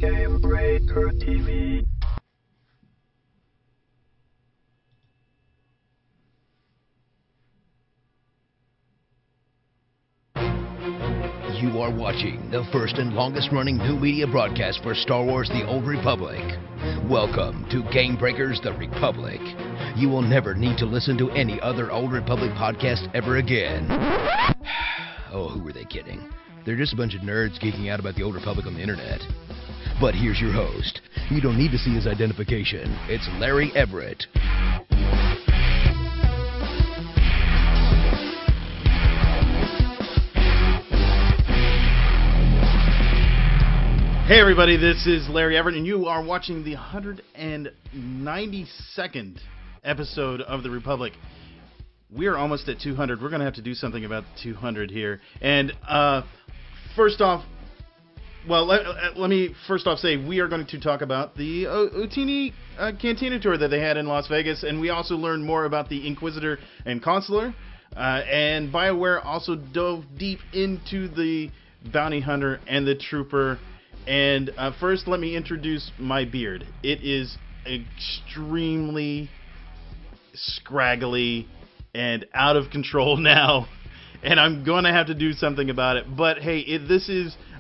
Game Breaker TV. You are watching the first and longest-running new media broadcast for Star Wars The Old Republic. Welcome to Game Breakers The Republic. You will never need to listen to any other Old Republic podcast ever again. Oh, who were they kidding? They're just a bunch of nerds geeking out about the Old Republic on the internet. But here's your host. You don't need to see his identification. It's Larry Everett. Hey everybody, this is Larry Everett, and you are watching the 192nd episode of The Republic. We're almost at 200. We're going to have to do something about 200 here. And first off, well, let me first off say we are going to talk about the OotiniCast Cantina tour that they had in Las Vegas, and we also learned more about the Inquisitor and Consular. And BioWare also dove deep into the Bounty Hunter and the Trooper. And first, let me introduce my beard. It is extremely scraggly and out of control now, and I'm going to have to do something about it. But hey,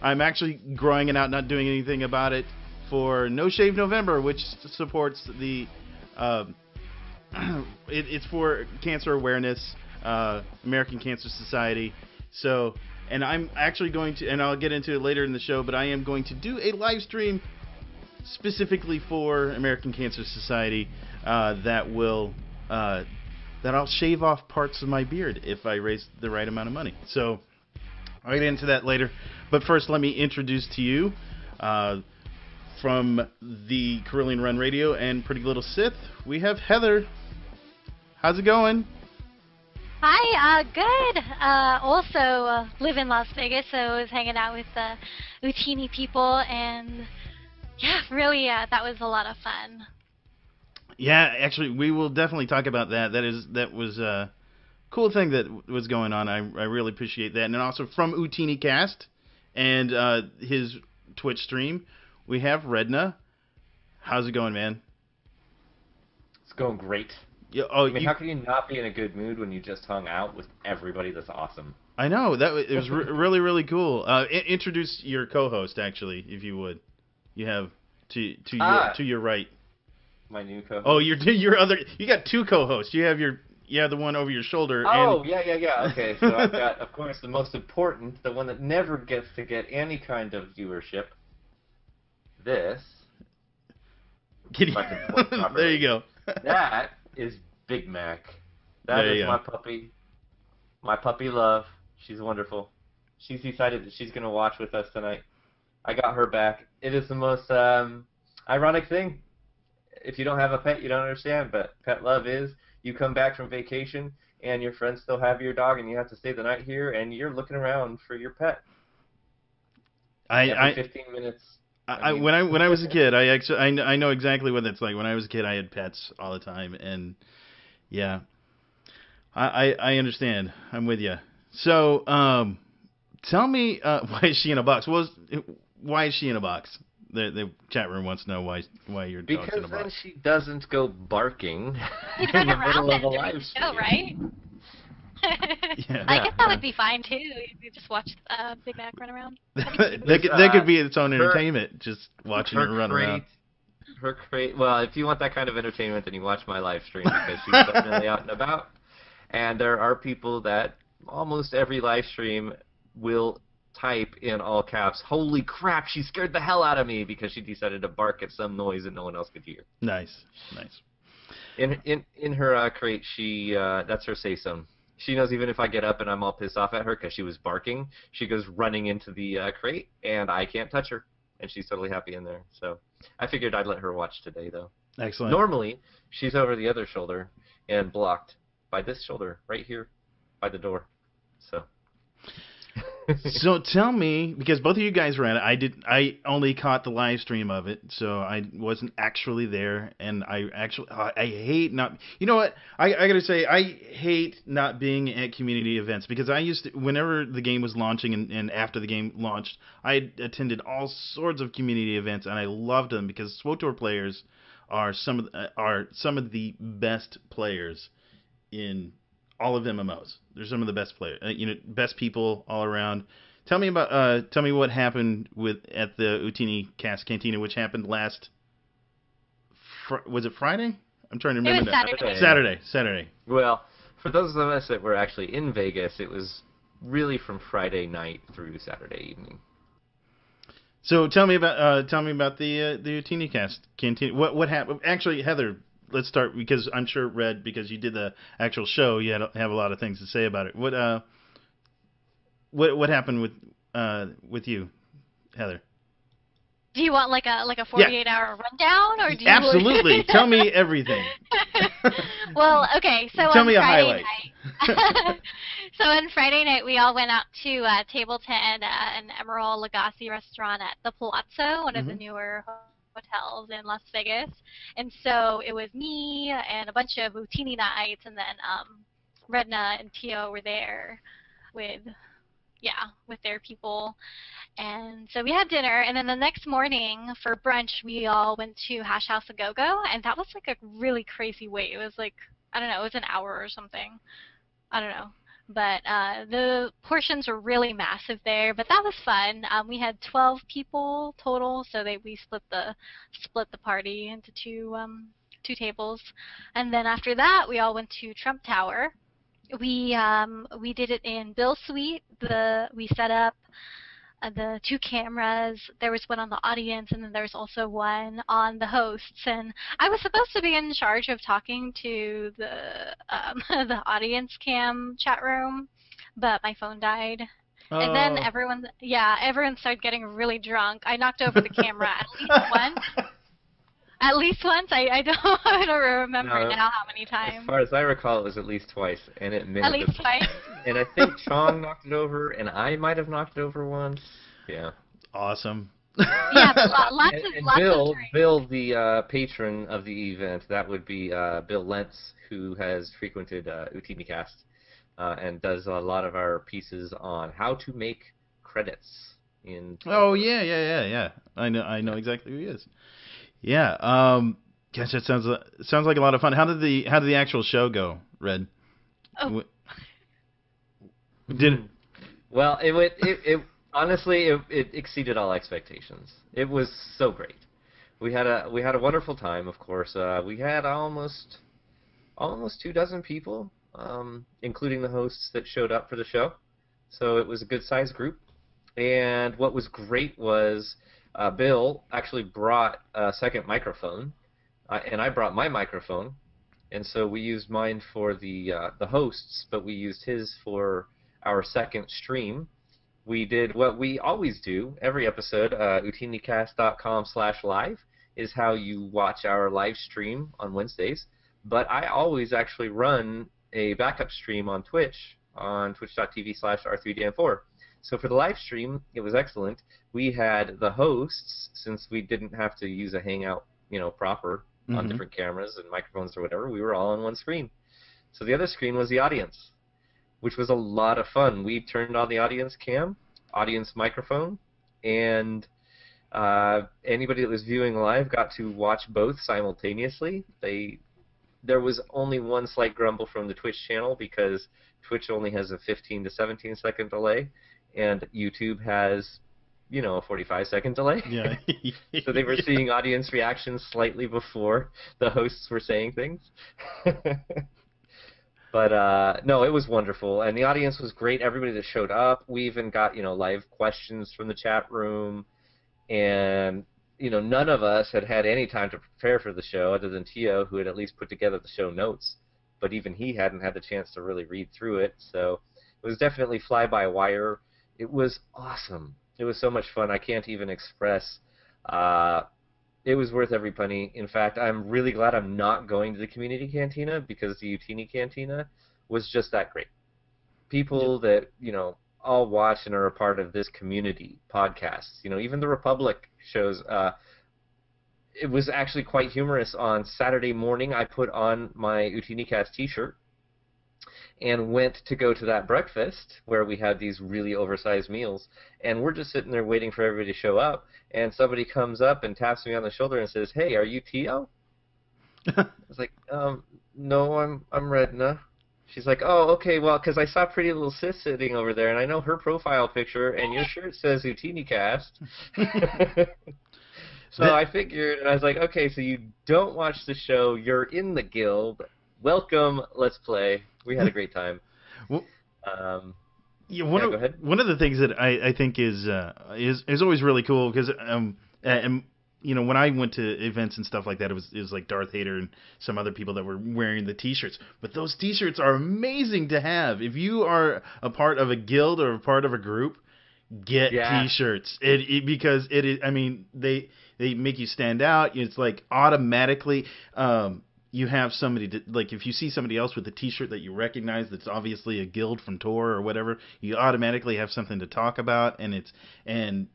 I'm actually growing it out, not doing anything about it for No Shave November, which supports the it's for cancer awareness, American Cancer Society. So. And I'm actually going to, and I'll get into it later in the show, but I am going to do a live stream specifically for American Cancer Society that I'll shave off parts of my beard if I raise the right amount of money. So I'll get into that later. But first, let me introduce to you from the Carillion Run Radio and Pretty Little Sith, we have Heather. How's it going? Hi, good. Also live in Las Vegas, so I was hanging out with the Utini people, and yeah, really, that was a lot of fun. Yeah, actually, we will definitely talk about that. That was a cool thing that was going on. I really appreciate that. And then also from OotiniCast and his Twitch stream, we have Redna. How's it going, man? It's going great. Yeah, how can you not be in a good mood when you just hung out with everybody that's awesome? I know it was really really cool. Introduce your co-host, actually, if you would. You have to your right. My new co-host. Oh, your other. You got two co-hosts. You have the one over your shoulder. Oh, yeah. Okay, so I've got, of course, the most important, the one that never gets to get any kind of viewership. This. There you go. That is Big Mac. That is my puppy. My puppy Love. She's wonderful. She's decided that she's going to watch with us tonight. I got her back. It is the most ironic thing. If you don't have a pet, you don't understand, but pet love is you come back from vacation and your friends still have your dog and you have to stay the night here and you're looking around for your pet. Every 15 minutes. When I was a kid, I know exactly what that's like. When I was a kid, I had pets all the time, and yeah, I understand. I'm with you. So, tell me, why is she in a box? Why is she in a box? The chat room wants to know why your dog's in a box. Because then she doesn't go barking in the middle of a live stream. Show, right? Yeah. I guess that would be fine too. You just watch Big Mac run around. that could be its own entertainment, just watching her run around. Well, if you want that kind of entertainment, then you watch my live stream because she's definitely out and about. And there are people that almost every live stream will type in all caps, "Holy crap, she scared the hell out of me," because she decided to bark at some noise that no one else could hear. Nice. In her crate, she that's her say-so. She knows even if I get up and I'm all pissed off at her because she was barking, she goes running into the crate, and I can't touch her. And she's totally happy in there. So I figured I'd let her watch today, though. Excellent. Normally, she's over the other shoulder and blocked by this shoulder right here by the door. So. So tell me, because both of you guys ran it, I only caught the live stream of it, so I wasn't actually there, and I hate not. You know what? I gotta say, I hate not being at community events because I used to, whenever the game was launching and after the game launched, I attended all sorts of community events, and I loved them because SWTOR players are some of the best players in all of MMOs. They're some of the best players, best people all around. Tell me what happened at the OotiniCast Cantina, which happened last. Was it Friday? I'm trying to remember. It was Saturday. Well, for those of us that were actually in Vegas, it was really from Friday night through Saturday evening. So tell me about the OotiniCast Cantina. What happened? Actually, Heather, let's start because I'm sure Red, because you did the actual show, you have a lot of things to say about it. What happened with you, Heather? Do you want like a 48-hour rundown, or do you absolutely tell me everything? Well, okay, so tell on me a Friday highlight. night, so on Friday night we all went out to Table 10, an Emerald Lagasse restaurant at the Palazzo, one of the newer hotels in Las Vegas, and so it was me and a bunch of Utini Knights, and then Redna and Tio were there with their people. And so we had dinner, and then the next morning for brunch, we all went to Hash House A Go-Go, and that was like a really crazy wait. It was like, I don't know, it was an hour or something. I don't know. But the portions were really massive there, but that was fun. We had 12 people total, so we split the party into two tables. And then after that, we all went to Trump Tower. We did it in Bill's suite. We set up the 2 cameras. There was one on the audience, and then there was also one on the hosts. And I was supposed to be in charge of talking to the the audience cam chat room, but my phone died. Oh. And then everyone started getting really drunk. I knocked over the camera at least once. At least once. I don't remember now how many times. As far as I recall, it was at least twice, and it made at least twice. And I think Chong knocked it over, and I might have knocked it over once. Yeah. Awesome. Yeah, but lots of Bill, drinks. the patron of the event, that would be Bill Lentz, who has frequented OotiniCast and does a lot of our pieces on how to make credits in. Oh yeah. I know exactly who he is. Yeah. Gosh, that sounds like a lot of fun. How did the actual show go, Red? Oh. Well, it honestly it exceeded all expectations. It was so great. We had a wonderful time. Of course, we had almost 24 people, including the hosts that showed up for the show. So it was a good sized group. And what was great was Bill actually brought a second microphone, and I brought my microphone, and so we used mine for the hosts, but we used his for our second stream. We did what we always do every episode. OotiniCast.com/live is how you watch our live stream on Wednesdays, but I always actually run a backup stream on Twitch, on twitch.tv/R3Dan4. So for the live stream, it was excellent. We had the hosts, since we didn't have to use a Hangout, proper on different cameras and microphones or whatever. We were all on one screen. So the other screen was the audience, which was a lot of fun. We turned on the audience cam, audience microphone, and anybody that was viewing live got to watch both simultaneously. There was only one slight grumble from the Twitch channel because Twitch only has a 15 to 17 second delay, and YouTube has, a 45-second delay. Yeah. So they were seeing audience reactions slightly before the hosts were saying things. But no, it was wonderful, and the audience was great. Everybody that showed up, we even got live questions from the chat room, and none of us had any time to prepare for the show other than Tio, who had at least put together the show notes, but even he hadn't had the chance to really read through it. So it was definitely fly by wire. It was awesome. It was so much fun. I can't even express. It was worth every penny. In fact, I'm really glad I'm not going to the community cantina, because the Utini Cantina was just that great. People that, all watch and are a part of this community podcasts. You know, even the Republic shows. It was actually quite humorous. On Saturday morning, I put on my OotiniCast T-shirt and went to go to that breakfast where we had these really oversized meals, and we're just sitting there waiting for everybody to show up, and somebody comes up and taps me on the shoulder and says, "Hey, are you Tio?" I was like, "No, I'm Redna." She's like, "Oh, okay, well, because I saw Pretty Little Sis sitting over there, and I know her profile picture, and your shirt says OotiniCast." So I figured, and I was like, "Okay, so you don't watch the show, you're in the guild. Welcome, let's play." We had a great time. Well, go ahead. One of the things that I think is always really cool, because and you know, when I went to events and stuff like that, it was like Darth Vader and some other people that were wearing the T-shirts. But those T-shirts are amazing to have. If you are a part of a guild or a part of a group, get T-shirts. Because it is. I mean, they make you stand out. It's like automatically. You have somebody to, like, if you see somebody else with a T-shirt that you recognize that's obviously a guild from TOR or whatever, you automatically have something to talk about, and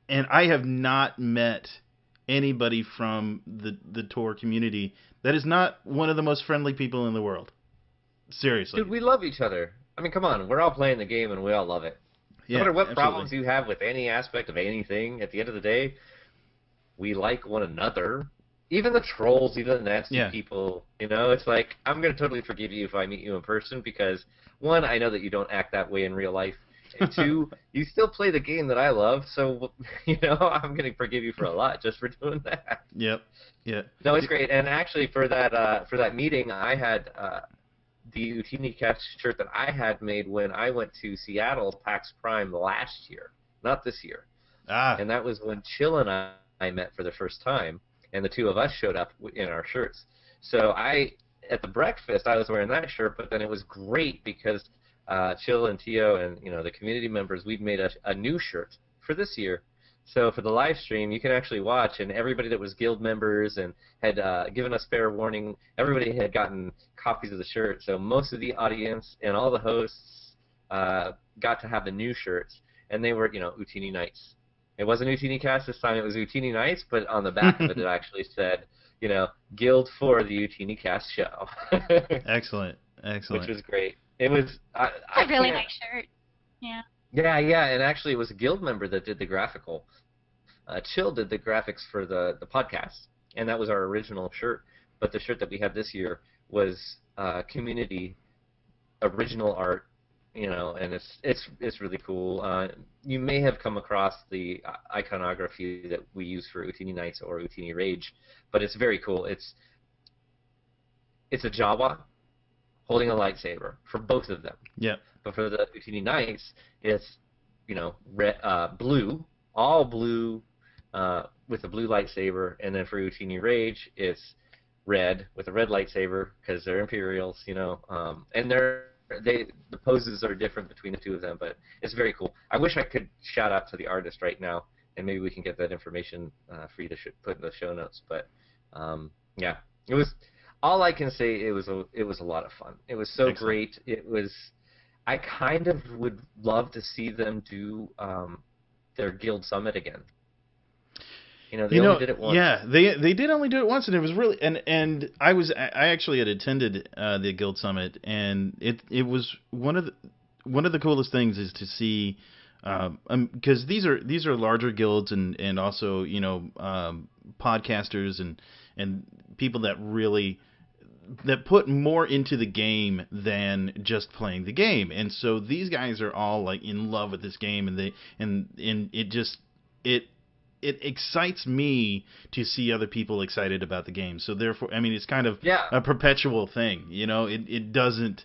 I have not met anybody from the TOR community that is not one of the most friendly people in the world. Seriously. Dude, we love each other. I mean, come on, we're all playing the game and we all love it. No matter what problems you have with any aspect of anything, at the end of the day, we like one another. Even the trolls, even the nasty people, you know, it's like, I'm going to totally forgive you if I meet you in person because, one, I know that you don't act that way in real life, and two, you still play the game that I love, so, you know, I'm going to forgive you for a lot just for doing that. Yep. No, it's great, and actually for that meeting, I had the OotiniCast shirt that I had made when I went to Seattle PAX Prime last year, not this year. And that was when Chill and I met for the first time. And the two of us showed up in our shirts. So at the breakfast, I was wearing that shirt, but then it was great because Chill and Tio and, you know, the community members, we've made a new shirt for this year. So for the live stream, you can actually watch, and everybody that was guild members and had given us fair warning, everybody had gotten copies of the shirt. So most of the audience and all the hosts got to have the new shirts, and they were, you know, Ootini Knights. It wasn't OotiniCast this time, it was Ootini Knights, but on the back of it, it actually said, you know, Guild for the OotiniCast show. Excellent. Which was great. It was... a really nice shirt. Yeah. Yeah, and actually it was a guild member that did the graphical. Chill did the graphics for the podcast, and that was our original shirt, but the shirt that we had this year was community original art. You know, and it's really cool. You may have come across the iconography that we use for Ootini Knights or Ootini Rage, but it's very cool. It's a Jawa holding a lightsaber for both of them. Yeah. But for the Ootini Knights, it's, you know, red, blue, all blue, with a blue lightsaber, and then for Ootini Rage, it's red with a red lightsaber because they're Imperials, you know, and the poses are different between the two of them, but it's very cool. I wish I could shout out to the artist right now, and maybe we can get that information for you to put in the show notes. But yeah, it was. All I can say, it was a lot of fun. It was so Excellent. great. It was. I kind of would love to see them do their guild summit again. You know, they only did it once. Yeah, they did only do it once, and it was really and I actually had attended the Guild Summit, and it was one of the coolest things is to see, because these are larger guilds and also, you know, podcasters and people that really put more into the game than just playing the game, and so these guys are all like in love with this game, and it excites me to see other people excited about the game. So therefore, I mean, it's kind of a perpetual thing, you know. It doesn't.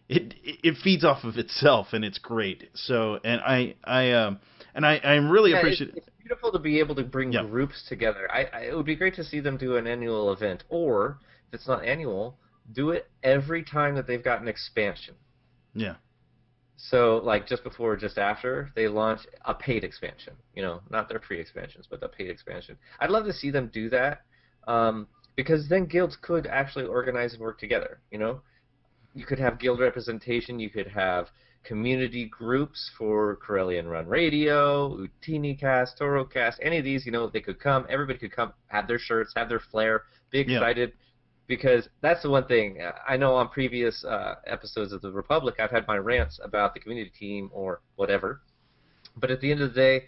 It feeds off of itself, and it's great. So, and I'm really appreciative. It's beautiful to be able to bring groups together. It would be great to see them do an annual event, or if it's not annual, do it every time that they've got an expansion. Yeah. So, like, just before or just after, they launch a paid expansion. You know, not their free expansions, but the paid expansion. I'd love to see them do that, because then guilds could actually organize and work together, you know? You could have guild representation, you could have, community groups for Corellian Run Radio, OotiniCast, ToroCast, any of these, they could come. Everybody could come, have their shirts, have their flair, be excited. Because that's the one thing. I know on previous episodes of The Republic, I've had my rants about the community team or whatever. But at the end of the day,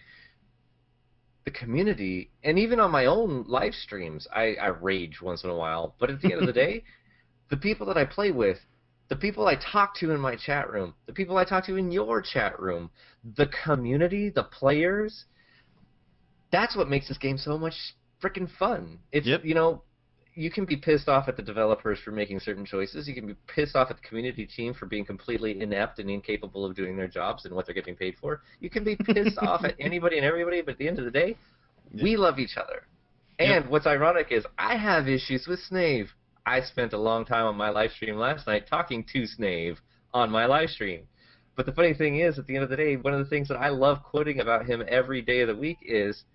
the community, and even on my own live streams, I rage once in a while. But at the end of the day, the people that I play with, the people I talk to in my chat room, the people I talk to in your chat room, the community, the players, that's what makes this game so much freaking fun. It's, you can be pissed off at the developers for making certain choices. You can be pissed off at the community team for being completely inept and incapable of doing their jobs and what they're getting paid for. You can be pissed off at anybody and everybody, but at the end of the day, we love each other. And what's ironic is I have issues with Snave. I spent a long time on my live stream last night talking to Snave on my live stream. But the funny thing is, at the end of the day, one of the things that I love quoting about him every day of the week is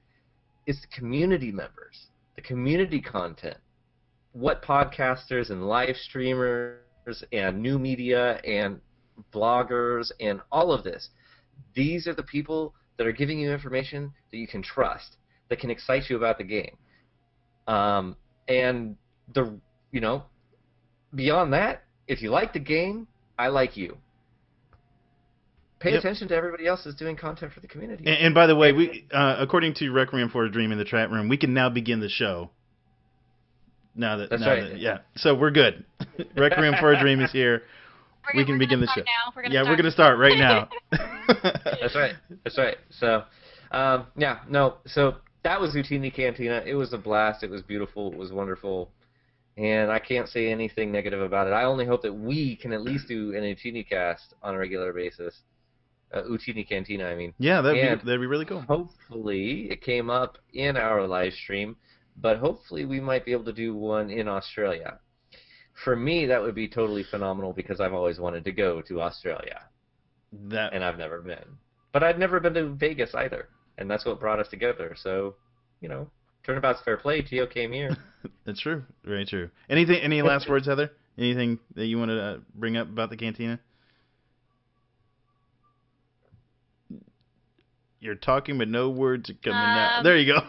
the community members, the community content. What podcasters and live streamers and new media and bloggers and all of this, these are the people that are giving you information that you can trust, that can excite you about the game. And beyond that, if you like the game, I like you. Pay attention to everybody else that's doing content for the community. And by the way, we according to Requiem for a Dream in the chat room, we can now begin the show. That's right. So we're good. Requiem for a Dream is here. We can begin the show. We're going to start right now. That's right. So, so that was Utini Cantina. It was a blast. It was beautiful. It was wonderful. And I can't say anything negative about it. I only hope that we can at least do an OotiniCast on a regular basis. Utini Cantina, I mean. Yeah, that'd be really cool. Hopefully it came up in our live stream. But hopefully we might be able to do one in Australia. For me, that would be totally phenomenal because I've always wanted to go to Australia. And I've never been. But I'd never been to Vegas either. And that's what brought us together. So, turnabout's fair play. Gio came here. That's true. Very true. Any last words, Heather? Anything that you want to bring up about the Cantina? You're talking, but no words are coming out. There you go.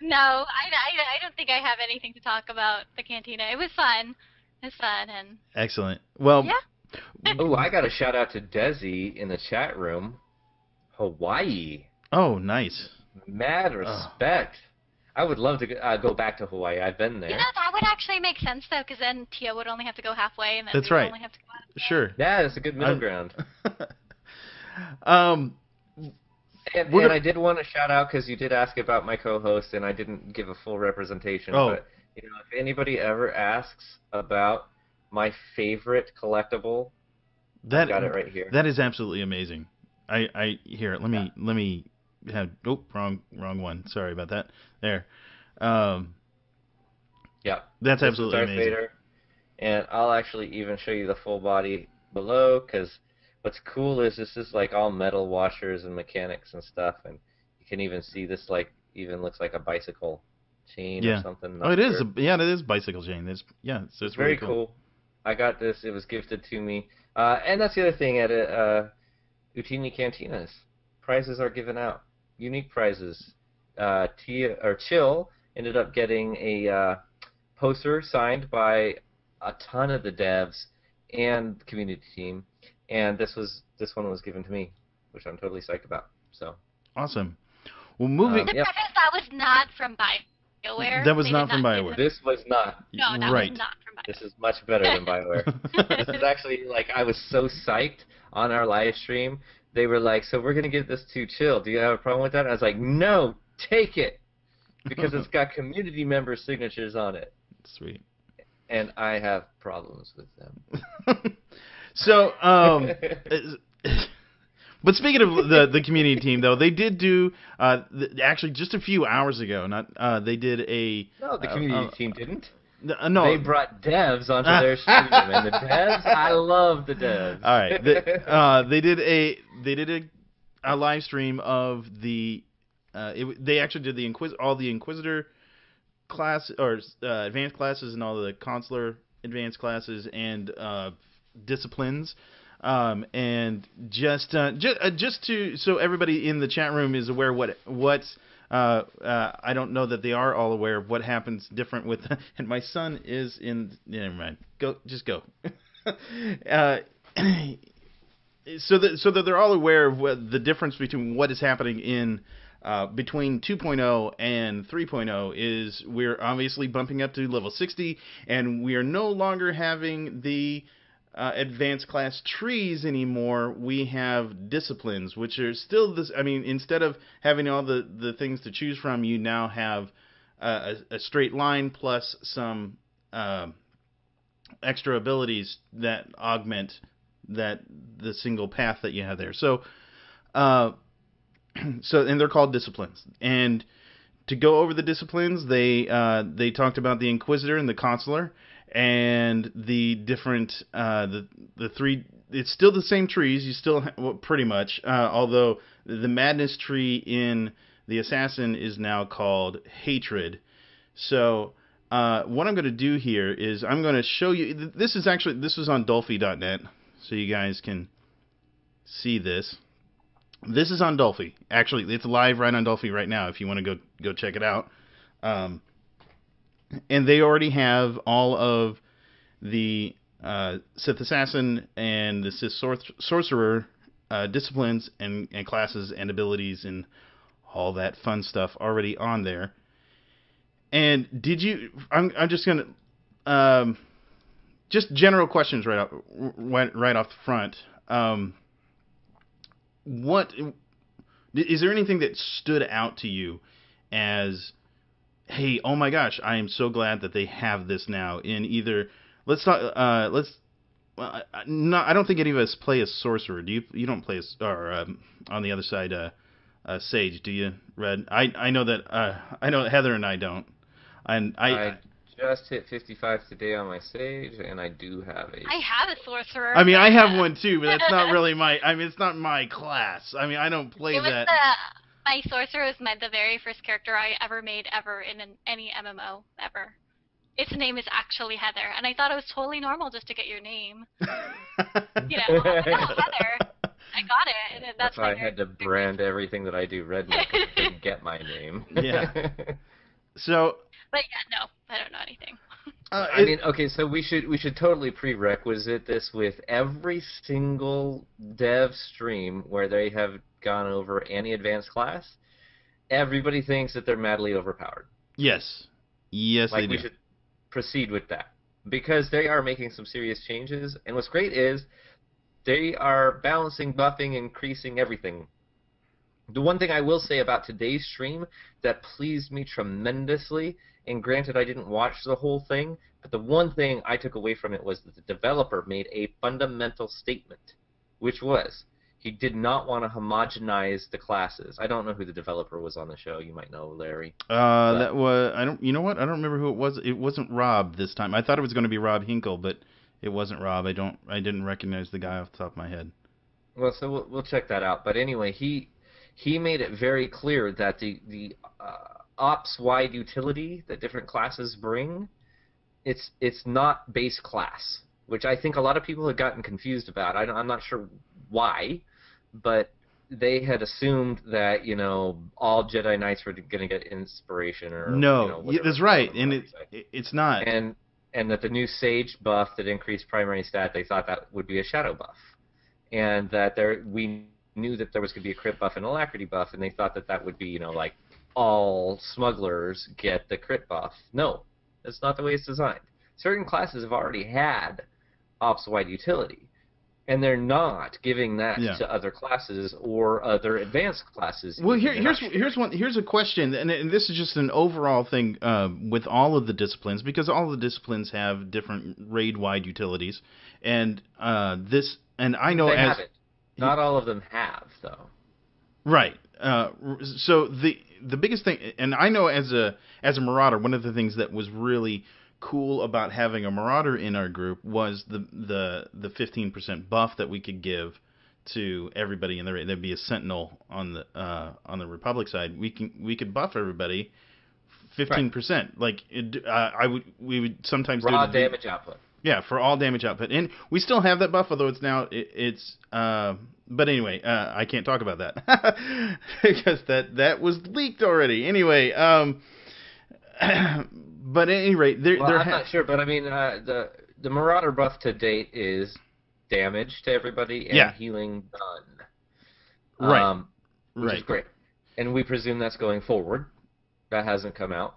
No, I don't think I have anything to talk about the Cantina. It was fun. And excellent. Well, oh, I got a shout out to Desi in the chat room. Hawaii. Oh, nice. Mad respect. I would love to go back to Hawaii. I've been there. That would actually make sense though, because then Tia would only have to go halfway, and then That's we would right. only have to go halfway. Sure. Yeah, it's a good middle ground. And I did want to shout out, because you did ask about my co-host, and I didn't give a full representation. But if anybody ever asks about my favorite collectible, I've got it right here. That is absolutely amazing. Here. Let me have. Oh, wrong one. Sorry about that. There. Yeah. That's absolutely Darth amazing. Vader, and I'll actually even show you the full body below, because what's cool is this is like all metal washers and mechanics and stuff, and you can even see this even looks like a bicycle chain or something. Oh, it is. It is bicycle chain. It's very really cool. I got this. It was gifted to me, and that's the other thing at Utini Cantinas. Prizes are given out. Unique prizes. Chill ended up getting a poster signed by a ton of the devs and the community team. And this one was given to me, which I'm totally psyched about. So awesome. Well, moving. That was not from BioWare. That was not from BioWare. This was not. No, that was not from BioWare. This is much better than BioWare. This is actually I was so psyched on our live stream. They were like, "So we're gonna give this to Chill. Do you have a problem with that?" And I was like, "No, take it, because it's got community member signatures on it." Sweet. And I have problems with them. So, but speaking of the community team, though, they did do actually just a few hours ago. They did a. No, the community team didn't. No, they brought devs onto their stream, and the devs, I love the devs. All right, they did a live stream of the. They actually did all the Inquisitor class or advanced classes and all the Consular advanced classes and disciplines. And just to so everybody in the chat room is aware what's I don't know that they are all aware of what happens different with and my son is in never mind go so that they're all aware of what the difference between what is happening in between 2.0 and 3.0 is we're obviously bumping up to level 60 and we are no longer having the advanced class trees anymore. We have disciplines, which are still this. I mean, instead of having all the things to choose from, you now have a straight line plus some extra abilities that augment the single path that you have there. So and they're called disciplines. And to go over the disciplines, they talked about the Inquisitor and the Consular. And the different, the three, it's still the same trees. You still, pretty much, although the madness tree in the Assassin is now called Hatred. So, what I'm going to do here is I'm going to show you, this is on Dolphy.net, so you guys can see this. This is on Dolphy. Actually, it's live right on Dolphy right now if you want to go check it out. And they already have all of the Sith Assassin and the Sith Sorcerer disciplines and classes and abilities and all that fun stuff already on there. And did you? I'm just gonna just general questions right off the front. What is there anything that stood out to you as, hey, oh my gosh, I am so glad that they have this now in either. I don't think any of us play a sorcerer. Do you? You don't play on the other side, Sage, do you, Red? I know that Heather and I don't. And I just hit 55 today on my Sage, and I do have I have a sorcerer. I mean, I have one too, but that's not really it's not my class. I mean, I don't play that. My sorcerer was the very first character I ever made in any MMO ever. Its name is actually Heather, and I thought it was totally normal just to get your name. Heather. I got it. And that's why I had to brand everything that I do red to get my name. Yeah. So. But yeah, no, I don't know anything. I mean, okay, so we should totally prerequisite this with every single dev stream where they have gone over any advanced class. Everybody thinks that they're madly overpowered. Yes, they do. We should proceed with that because they are making some serious changes. And what's great is they are balancing, buffing, increasing everything. The one thing I will say about today's stream that pleased me tremendously, and granted I didn't watch the whole thing, but the one thing I took away from it was that the developer made a fundamental statement, which was he did not want to homogenize the classes. I don't know who the developer was on the show. You might know, Larry. That was you know what? I don't remember who it was. It wasn't Rob this time. I thought it was going to be Rob Hinkle, but it wasn't Rob. I didn't recognize the guy off the top of my head. Well, so we'll check that out. But anyway, he made it very clear that the ops-wide utility that different classes bring, it's not base class, which I think a lot of people have gotten confused about. I'm not sure why, but they had assumed that all Jedi Knights were going to get inspiration or that's right, and it's not. And that the new Sage buff that increased primary stat, they thought that would be a shadow buff, and that we knew that there was going to be a crit buff and alacrity buff, and they thought that would be like all smugglers get the crit buff. No, that's not the way it's designed. Certain classes have already had ops-wide utility, and they're not giving that to other classes or other advanced classes. Well, here's a question, and this is just an overall thing with all of the disciplines, because all the disciplines have different raid-wide utilities, and I know they have it. Not all of them have, though. Right. So the biggest thing, and I know as a Marauder, one of the things that was really cool about having a Marauder in our group was the 15% buff that we could give to everybody in the raid. There'd be a Sentinel on the Republic side. We could buff everybody 15%. Right. Like we would sometimes raw damage output. Yeah, for all damage output. And we still have that buff, although it's now, but anyway, I can't talk about that. Because that was leaked already. Anyway, but at any rate, I'm not sure, but I mean, the Marauder buff to date is damage to everybody and healing done. Right. Which is great. And we presume that's going forward. That hasn't come out.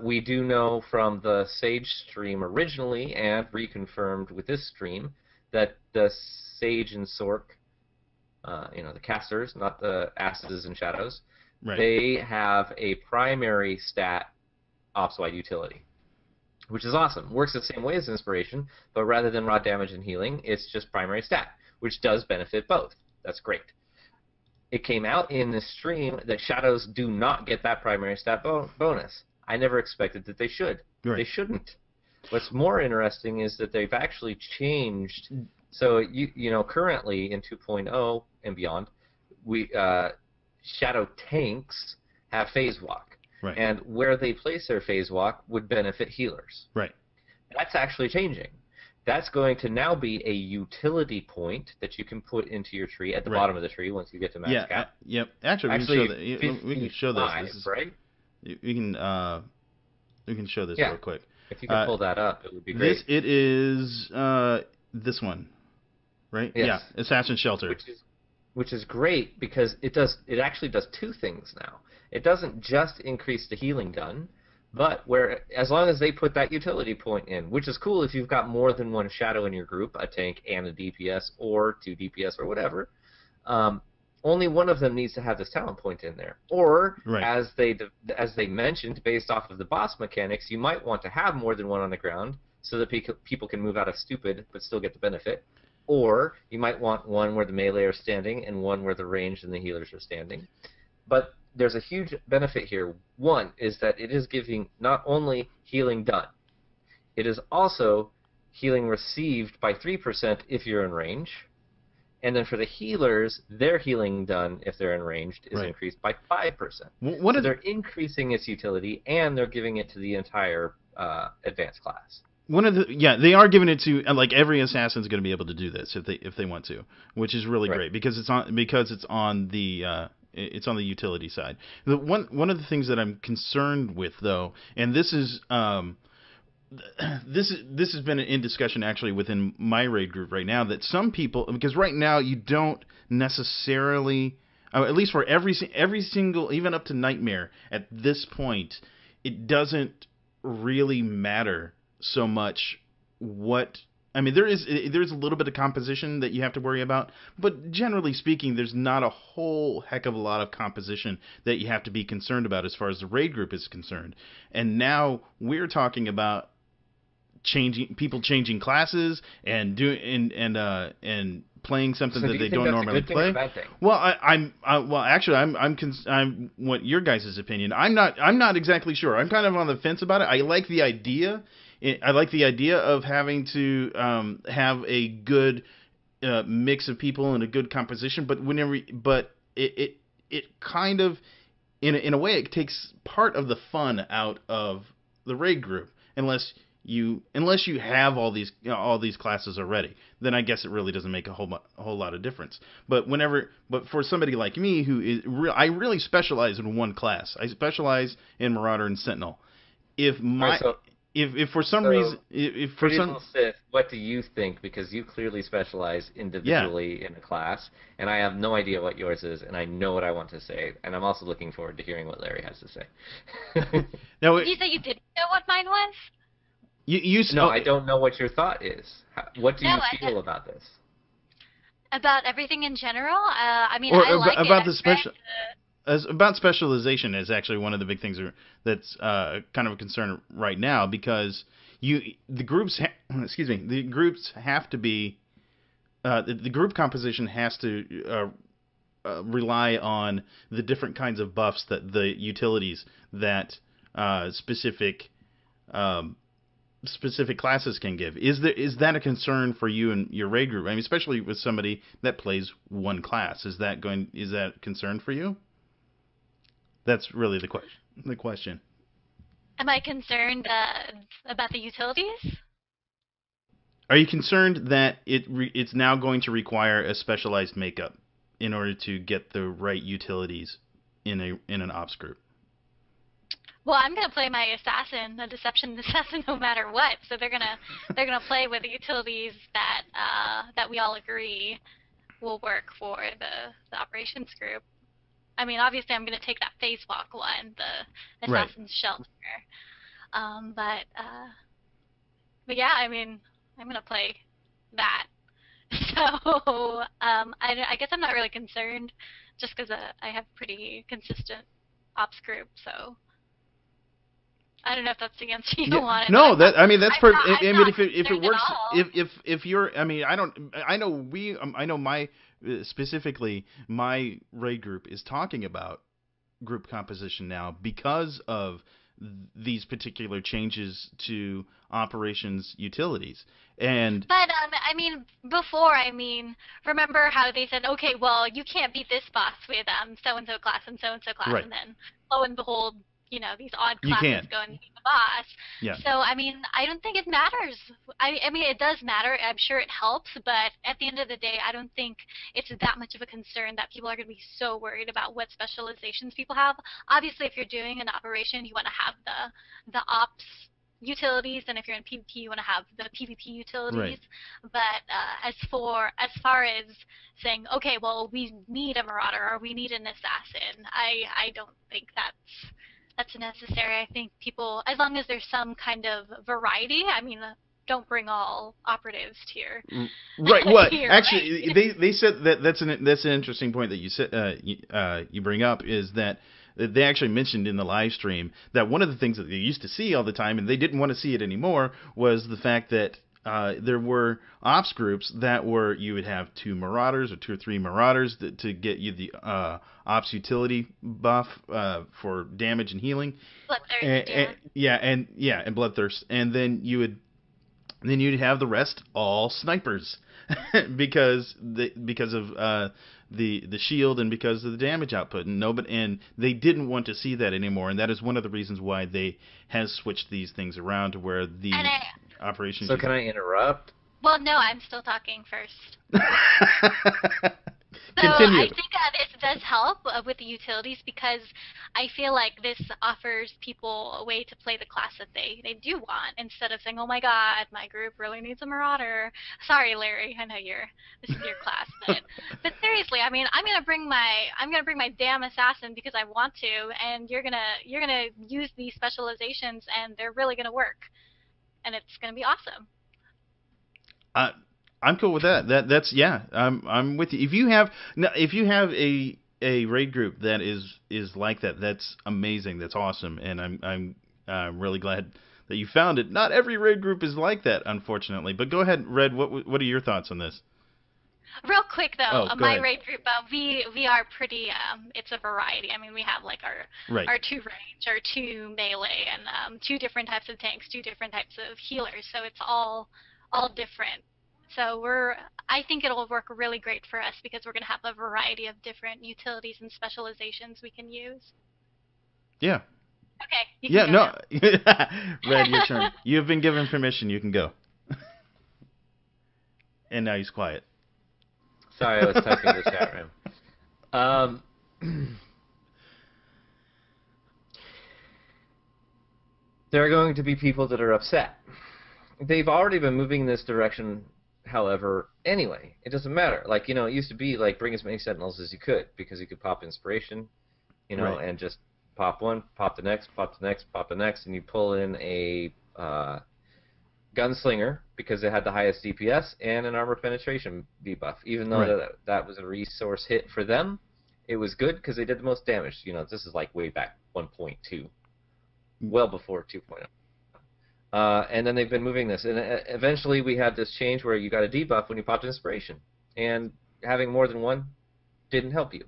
We do know from the Sage stream originally, and reconfirmed with this stream, that the Sage and Sork, the casters, not the Asses and Shadows, they have a primary stat Ops-wide utility, which is awesome. Works the same way as Inspiration, but rather than raw damage and healing, it's just primary stat, which does benefit both. That's great. It came out in the stream that Shadows do not get that primary stat bonus. I never expected that they should. Right. They shouldn't. What's more interesting is that they've actually changed. So currently in 2.0 and beyond, Shadow tanks have phase walk, and where they place their phase walk would benefit healers. Right. That's actually changing. That's going to now be a utility point that you can put into your tree at the bottom of the tree once you get to max cap. Yep. Actually, we can show this. This is, right? We can show this real quick. If you can pull that up, it would be great. It is this one, right? Yes. Yeah, Assassin Shelter. Which is great because it actually does two things now. It doesn't just increase the healing done, but as long as they put that utility point in, which is cool if you've got more than one Shadow in your group, a tank and a DPS or 2 DPS or whatever. Only one of them needs to have this talent point in there. Or, as they mentioned, based off of the boss mechanics, you might want to have more than one on the ground so that people can move out of stupid but still get the benefit. Or you might want one where the melee are standing and one where the ranged and the healers are standing. But there's a huge benefit here. One is that it is giving not only healing done, it is also healing received by 3% if you're in range. And then for the healers, their healing done, if they're in ranged, is increased by 5%. So they're increasing its utility, and they're giving it to the entire advanced class. They are giving it to every assassin's going to be able to do this if they want to, which is really great because it's on the utility side. One of the things that I'm concerned with though, and this is this has been in discussion actually within my raid group right now, that some people, because right now you don't necessarily, at least for every single, even up to Nightmare at this point, it doesn't really matter so much what. I mean, there's a little bit of composition that you have to worry about, but generally speaking, there's not a whole heck of a lot of composition that you have to be concerned about as far as the raid group is concerned. And now we're talking about people changing classes and playing something that they don't normally play. Well, I'm want your guys' opinion. I'm not exactly sure. I'm kind of on the fence about it. I like the idea. I like the idea of having to have a good mix of people and a good composition, but it kind of in a way it takes part of the fun out of the raid group unless you have all these classes already. Then I guess it really doesn't make a whole lot of difference. But for somebody like me who I really specialize in one class. I specialize in Marauder and Sentinel. If for some reason, Sith, what do you think? Because you clearly specialize individually in a class, and I have no idea what yours is, and I know what I want to say, and I'm also looking forward to hearing what Larry has to say. Now, you said you didn't know what mine was? No, I don't know what your thought is. What do you feel about this? About everything in general? I mean, I like about it. The special. About specialization is actually one of the big things that's kind of a concern right now, because the groups have to be the group composition has to rely on the different kinds of buffs that the utilities that specific classes can give. Is that a concern for you and your raid group? I mean, especially with somebody that plays one class. Is that a concern for you? That's really the question. Am I concerned about the utilities? Are you concerned that it's now going to require a specialized makeup in order to get the right utilities in an ops group? Well, I'm gonna play my assassin, the deception assassin, no matter what. So they're gonna play with the utilities that we all agree will work for the operations group. I mean, obviously, I'm gonna take that phase walk one, the assassin's shelter. But yeah, I mean, I'm gonna play that. So I guess I'm not really concerned, just because I have pretty consistent ops group. So I don't know if that's the answer you wanted. No, that's perfect. I mean, if it works, if you're, I mean, I know my specifically my raid group is talking about group composition now because of these particular changes to operations utilities. But I mean, before, remember how they said, okay, well, you can't beat this boss with so and so class and so class, right. And then lo and behold, these odd classes go and beat the boss. Yeah. So I mean, I don't think it matters. I mean, it does matter. I'm sure it helps, but at the end of the day, I don't think it's that much of a concern that people are going to be so worried about what specializations people have. Obviously, if you're doing an operation, you want to have the ops utilities, and if you're in PvP, you want to have the PvP utilities. Right. But as far as saying, okay, well, we need a marauder or we need an assassin, I don't think that's necessary. I think people, as long as there's some kind of variety, I mean, don't bring all operatives to your right. Well, here, actually, right? they said that's an interesting point that you said you bring up, is that they actually mentioned in the live stream that one of the things that they used to see all the time, and they didn't want to see it anymore, was the fact that there were ops groups that you would have 2 marauders or 2 or 3 marauders to get you the ops utility buff for damage and healing. Bloodthirst, and bloodthirst, and then you'd have the rest all snipers because of the shield and because of the damage output, and they didn't want to see that anymore, and that is one of the reasons why they has switched these things around to where the operations. So can I interrupt? Well, no, I'm still talking first. Continue. I think this does help with the utilities, because I feel like this offers people a way to play the class that they do want, instead of saying, oh my god, my group really needs a marauder. Sorry, Larry, I know this is your class, but seriously, I mean, I'm gonna bring my damn assassin because I want to, and you're gonna use these specializations, and they're really gonna work, and it's gonna be awesome. I'm cool with that. That's I'm with you. If you have a raid group that is like that, that's amazing. That's awesome, and I'm really glad that you found it. Not every raid group is like that, unfortunately. But go ahead, Red. What are your thoughts on this? Real quick though, go my ahead. raid group, we are pretty. It's a variety. I mean, we have like our 2 range, our 2 melee, and 2 different types of tanks, 2 different types of healers. So it's all different. So I think it'll work really great for us because we're going to have a variety of different utilities and specializations we can use. Yeah. Okay. You can go now. Red, your turn. You've been given permission. You can go. And now he's quiet. Sorry, I was typing in the chat room. There are going to be people that are upset. They've already been moving in this direction. However, anyway, it doesn't matter. Like, it used to be like bring as many sentinels as you could, because you could pop inspiration, right. And just pop one, pop the next, pop the next, pop the next, and you pull in a gunslinger because it had the highest DPS and an armor penetration debuff. Even though that was a resource hit for them, it was good because they did the most damage. This is like way back 1.2, well before 2.0. And then they've been moving this. And eventually we had this change where you got a debuff when you popped inspiration. And having more than one didn't help you.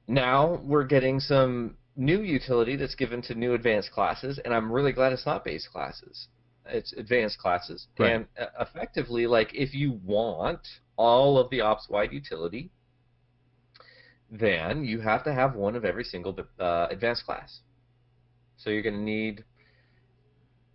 Now we're getting some new utility that's given to new advanced classes, and I'm really glad it's not base classes. It's advanced classes. Right. And effectively, like, if you want all of the ops-wide utility, then you have to have one of every single advanced class. So you're going to need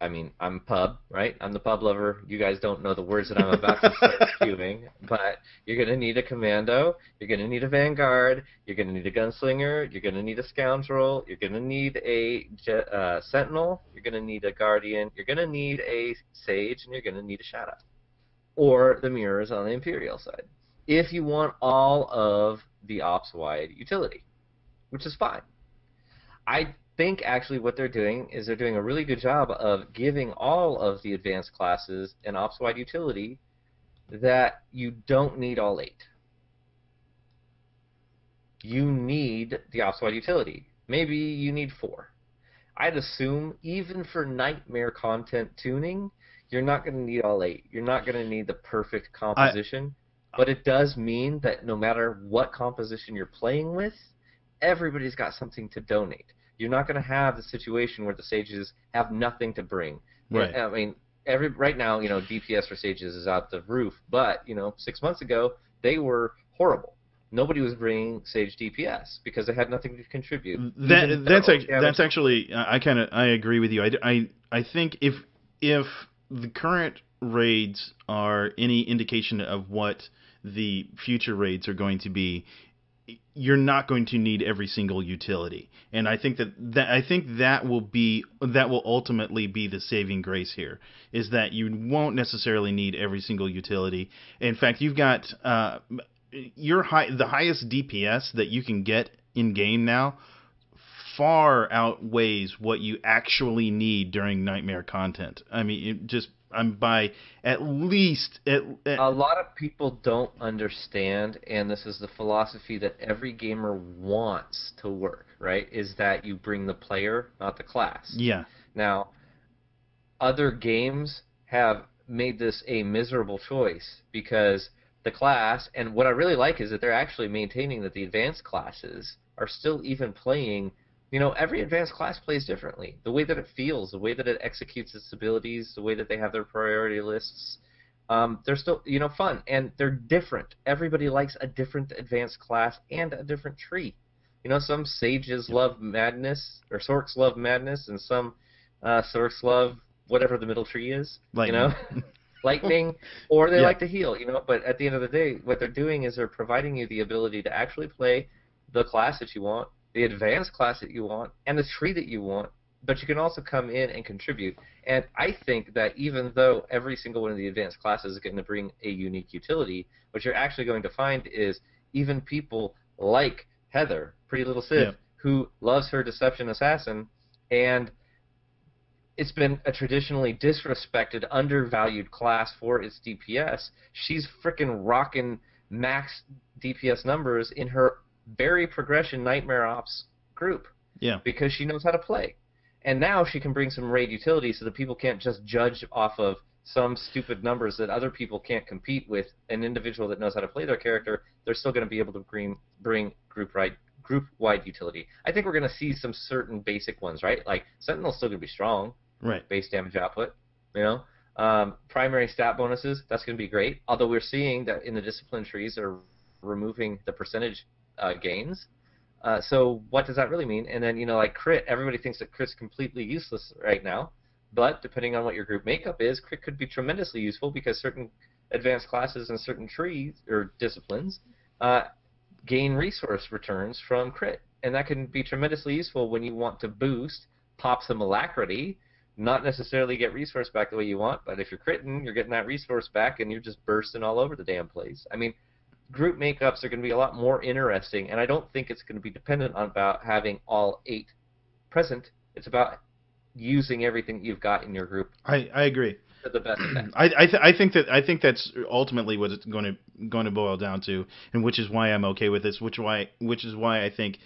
I mean, I'm pub, right? I'm the pub lover. You guys don't know the words that I'm about to start spewing, but you're going to need a commando, you're going to need a vanguard, you're going to need a gunslinger, you're going to need a scoundrel, you're going to need a sentinel, you're going to need a guardian, you're going to need a sage, and you're going to need a shadow. Or the mirrors on the Imperial side. If you want all of the ops-wide utility, which is fine. I think actually what they're doing is they're doing a really good job of giving all of the advanced classes an ops-wide utility that you don't need all 8. You need the ops-wide utility. Maybe you need 4. I'd assume even for nightmare content tuning, you're not going to need all 8. You're not going to need the perfect composition, but it does mean that no matter what composition you're playing with, everybody's got something to donate. You're not going to have the situation where the sages have nothing to bring. Right. I mean, right now, DPS for sages is out the roof, but 6 months ago they were horrible. Nobody was bringing sage DPS because they had nothing to contribute. That's actually I agree with you. I think if the current raids are any indication of what the future raids are going to be, you're not going to need every single utility, and I think that will ultimately be the saving grace here, is that you won't necessarily need every single utility. In fact, you've got the highest DPS that you can get in game now far outweighs what you actually need during nightmare content. I mean, by at least... A lot of people don't understand, and this is the philosophy that every gamer wants to work, right, is that you bring the player, not the class. Yeah. Now, other games have made this a miserable choice because the class, and what I really like is that they're actually maintaining that the advanced classes are still even playing. Every advanced class plays differently. The way that it feels, the way that it executes its abilities, the way that they have their priority lists, they're still, fun, and they're different. Everybody likes a different advanced class and a different tree. Some sages love madness, or sorks love madness, and some sorks love whatever the middle tree is, Lightning. Lightning, or they like to heal, But at the end of the day, what they're doing is they're providing you the ability to actually play the class that you want, the advanced class that you want, and the tree that you want, but you can also come in and contribute. And I think that even though every single one of the advanced classes is going to bring a unique utility, what you're actually going to find is even people like Heather, Pretty Little Sif, who loves her Deception Assassin, and it's been a traditionally disrespected, undervalued class for its DPS. She's frickin' rocking max DPS numbers in her very progression Nightmare Ops group. Yeah. Because she knows how to play. And now she can bring some raid utility so that people can't just judge off of some stupid numbers that other people can't compete with. An individual that knows how to play their character, they're still going to be able to bring group-wide utility. I think we're going to see some certain basic ones, right? Like, Sentinel's still going to be strong. Right. Base damage output, primary stat bonuses, that's going to be great. Although we're seeing that in the discipline trees they're removing the percentage gains. So what does that really mean? And then, like crit, everybody thinks that crit's completely useless right now. But depending on what your group makeup is, crit could be tremendously useful because certain advanced classes and certain trees or disciplines gain resource returns from crit. And that can be tremendously useful when you want to boost pop some alacrity, not necessarily get resource back the way you want, but if you're critting, you're getting that resource back and you're just bursting all over the damn place. I mean, group makeups are going to be a lot more interesting, and I don't think it's going to be dependent on about having all 8 present. It's about using everything you've got in your group. I agree. To the best effect. I think that's ultimately what it's going to boil down to, and which is why I'm okay with this. Which is why I think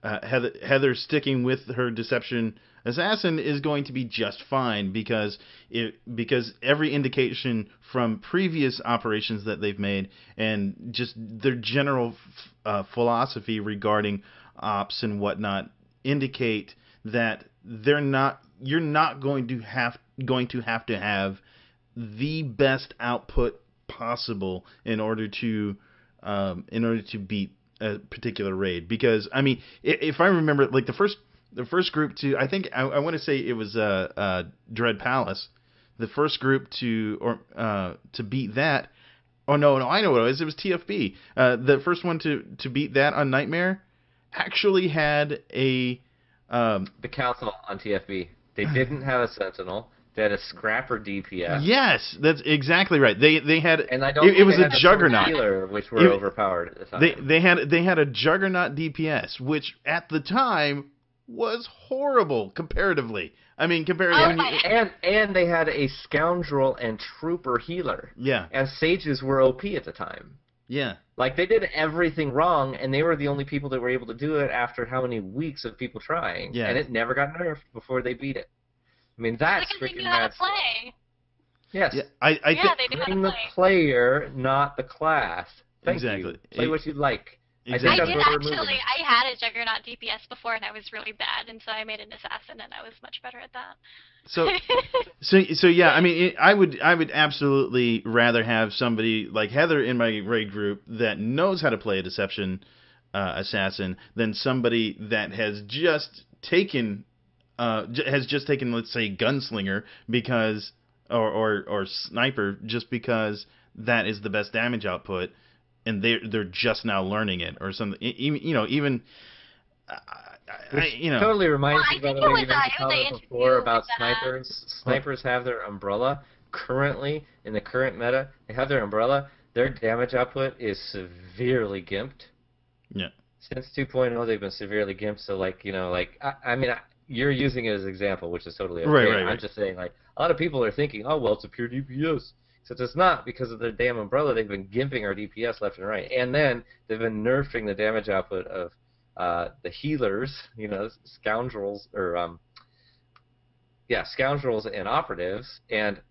Heather sticking with her Deception Assassin is going to be just fine, because every indication from previous operations that they've made and just their general philosophy regarding ops and whatnot indicate that you're not going to have to have the best output possible in order to beat a particular raid. Because I mean, if I remember, like the the first group to, I think I want to say it was Dread Palace, the first group to beat that. Oh no, I know what it was. It was TFB. The first one to beat that on Nightmare actually had a the council on TFB. They didn't have a Sentinel. They had a Scrapper DPS. Yes, that's exactly right. They had, and I don't it was a Juggernaut healer, which were overpowered at the time. They had a Juggernaut DPS, which at the time was horrible comparatively. I mean, and they had a Scoundrel and Trooper healer. Yeah. And Sages were OP at the time. Yeah. Like, they did everything wrong, and they were the only people that were able to do it after how many weeks of people trying. Yeah. And it never got nerfed before they beat it. I mean, that's freaking mad. Play. Yes. Yeah, they knew how to Bring the player, not the class. Thank you. Play what you like. Exactly. I had a Juggernaut DPS before, and I was really bad, and so I made an assassin, and I was much better at that. So yeah, I mean, I would absolutely rather have somebody like Heather in my raid group that knows how to play a deception assassin than somebody that has just taken let's say gunslinger because or sniper just because that is the best damage output. And they're just now learning it, or something. Even totally reminds me, by the way, you mentioned comment before about snipers. Snipers have their umbrella currently in the current meta. They have their umbrella. Their damage output is severely gimped. Yeah. Since 2.0, they've been severely gimped. So I mean, you're using it as an example, which is totally okay. Right. I'm just saying, a lot of people are thinking, oh well, it's a pure DPS. Except it's not, because of their damn umbrella. They've been gimping our DPS left and right. And then they've been nerfing the damage output of the healers, scoundrels, or scoundrels and operatives, and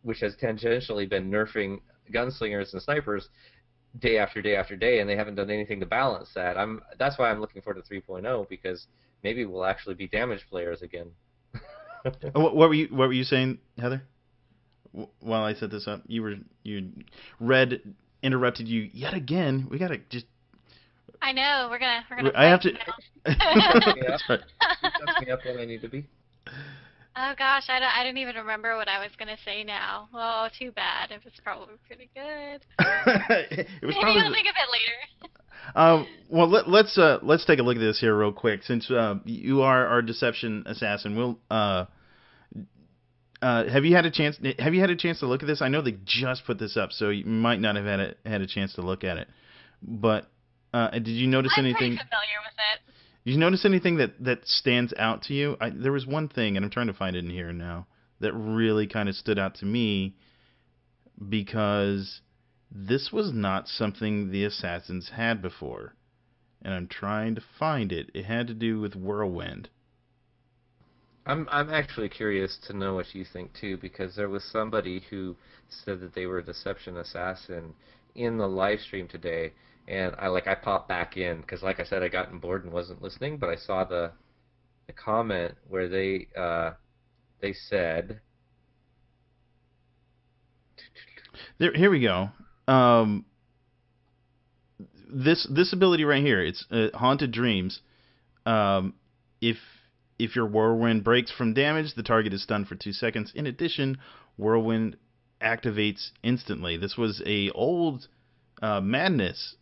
which has tangentially been nerfing gunslingers and snipers day after day after day, and they haven't done anything to balance that. That's why I'm looking forward to 3.0, because maybe we'll actually be damage players again. What were you saying, Heather? While I set this up, Red interrupted you yet again. We gotta just. I know we're gonna. I have to. That's right. You me up when I need to be. Oh gosh, I didn't even remember what I was gonna say now. Oh, too bad. It was probably pretty good. It was Maybe I'll think of it later. Well, let's take a look at this here real quick. Since you are our deception assassin, we'll have you had a chance to look at this? I know they just put this up, so you might not have had a chance to look at it. But did you notice anything? I'm pretty familiar with it. Did you notice anything that stands out to you? There was one thing, and I'm trying to find it in here now, that really kind of stood out to me, because this was not something the assassins had before, and I'm trying to find it. It had to do with Whirlwind. I'm actually curious to know what you think too, because there was somebody who said that they were a deception assassin in the live stream today, and I popped back in because, like I said, I gotten bored and wasn't listening, but I saw the comment where they said, here we go. This ability right here, it's Haunted Dreams. If your Whirlwind breaks from damage, the target is stunned for 2 seconds. In addition, Whirlwind activates instantly. This was a old Madness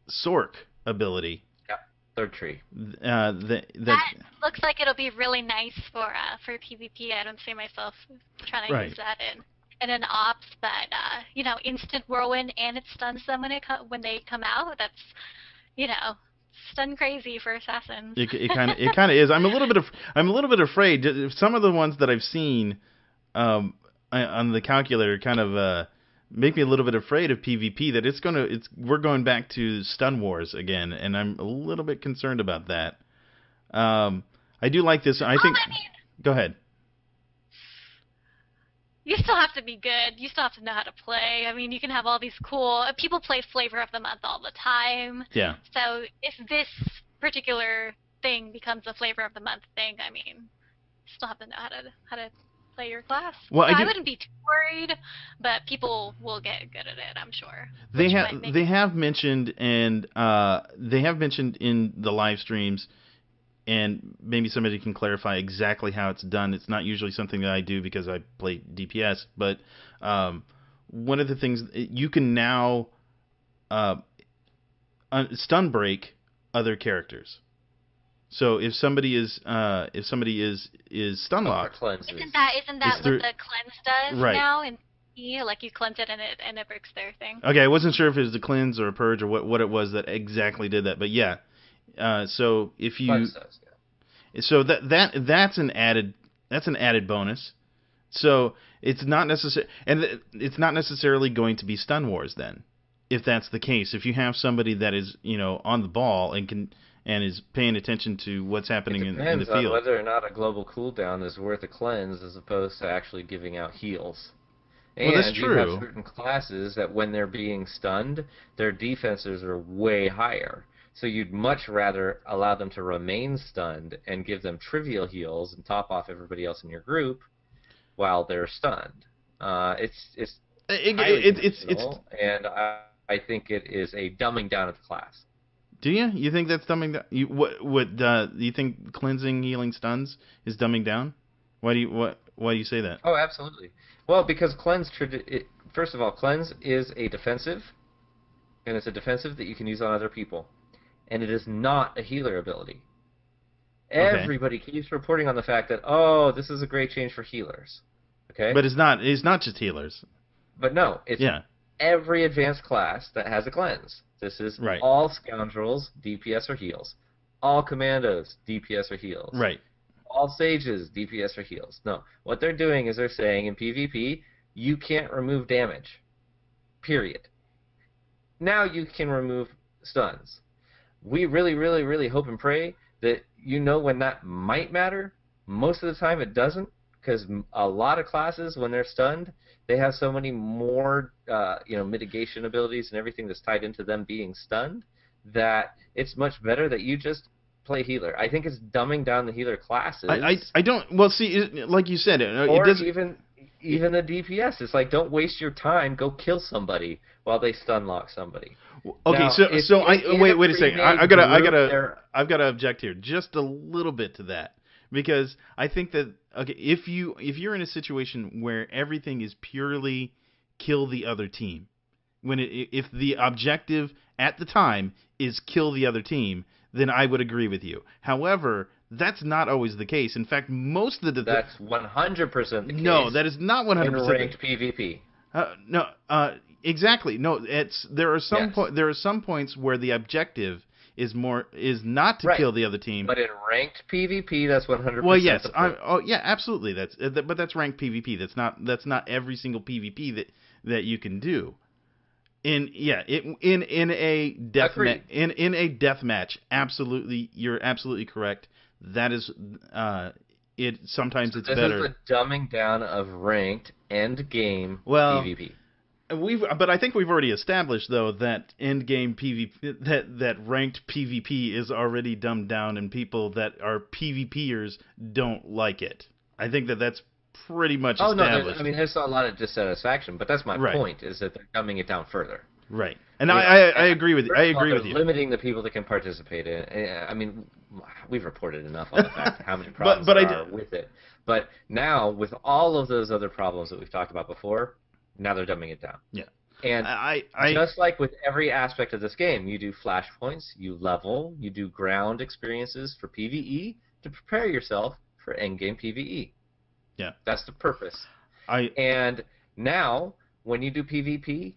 Sork ability. Yeah, third tree. That looks like it'll be really nice for PvP. I don't see myself trying to use that in an ops, but instant Whirlwind, and it stuns them when they come out. That's stun crazy for assassins. It kind of is. I'm a little bit afraid. Some of the ones that I've seen on the calculator kind of make me a little bit afraid of PvP. That we're going back to stun wars again, and I'm a little bit concerned about that. I do like this. Go ahead. You still have to be good. You still have to know how to play. I mean, you can have all these cool... People play Flavor of the Month all the time. Yeah. So if this particular thing becomes a Flavor of the Month thing, I mean, you still have to know how to play your class. Well, I wouldn't be too worried, but people will get good at it, I'm sure. They have mentioned in the live streams and maybe somebody can clarify exactly how it's done. It's not usually something that I do because I play DPS, but one of the things you can now stun break other characters. So if somebody is stun locked, isn't that what the cleanse does now? And like you cleanse it and it breaks their thing. Okay, I wasn't sure if it was the cleanse or a purge or what it was that exactly did that, but yeah. So if you, so that's an added bonus. So it's not necessarily going to be stun wars then, if that's the case. If you have somebody that is on the ball and is paying attention to what's happening in the field. It depends on whether or not a global cooldown is worth a cleanse as opposed to actually giving out heals. And well, that's true. You have certain classes that when they're being stunned, their defenses are way higher. So you'd much rather allow them to remain stunned and give them trivial heals and top off everybody else in your group while they're stunned. It's and I think it is a dumbing down of the class. Do you? You think that's dumbing down? Do you think cleansing healing stuns is dumbing down? Why do you say that? Oh, absolutely. Well, because cleanse, first of all, cleanse is a defensive, and it's a defensive that you can use on other people, and it is not a healer ability. Okay. Everybody keeps reporting on the fact that, oh, this is a great change for healers. Okay. But it's not. It's not just healers. But no, it's every advanced class that has a cleanse. This is all scoundrels, DPS or heals. All commandos, DPS or heals. Right. All sages, DPS or heals. No. What they're doing is they're saying in PvP, you can't remove damage. Period. Now you can remove stuns. We really, really, really hope and pray that when that might matter. Most of the time it doesn't, because a lot of classes, when they're stunned, they have so many more mitigation abilities and everything that's tied into them being stunned that it's much better that you just play healer. I think it's dumbing down the healer classes. I don't. Well, see, like you said, or it doesn't. Even the DPS. It's like, don't waste your time. Go kill somebody while they stun lock somebody. Okay, now, wait a second. I've got to object here just a little bit to that, because I think that if you're in a situation where everything is purely kill the other team, if the objective at the time is kill the other team, then I would agree with you. However, that's not always the case. In fact, most of the that's 100% the case. No, that is not 100%. In ranked PvP. No, exactly. No, there are some points where the objective is not to kill the other team. But in ranked PvP, that's 100%. Well, yes. Yeah, absolutely. But that's ranked PvP. That's not every single PvP that you can do. In a death match, absolutely, you're absolutely correct. That is sometimes it's better. This is a dumbing down of ranked end game PvP. But I think we've already established though that end game PvP that ranked PvP is already dumbed down, and people that are PvPers don't like it. I think that's pretty much established. No, there's a lot of dissatisfaction, but that's my point, is that they're dumbing it down further. Right, and I agree with you. I agree with you. Limiting the people that can participate in it. I mean, we've reported enough on the fact how many problems there are with it. But now, with all of those other problems that we've talked about before, now they're dumbing it down. Yeah. And just like with every aspect of this game, you do flashpoints, you level, you do ground experiences for PvE to prepare yourself for endgame PvE. Yeah. That's the purpose. And now, when you do PvP,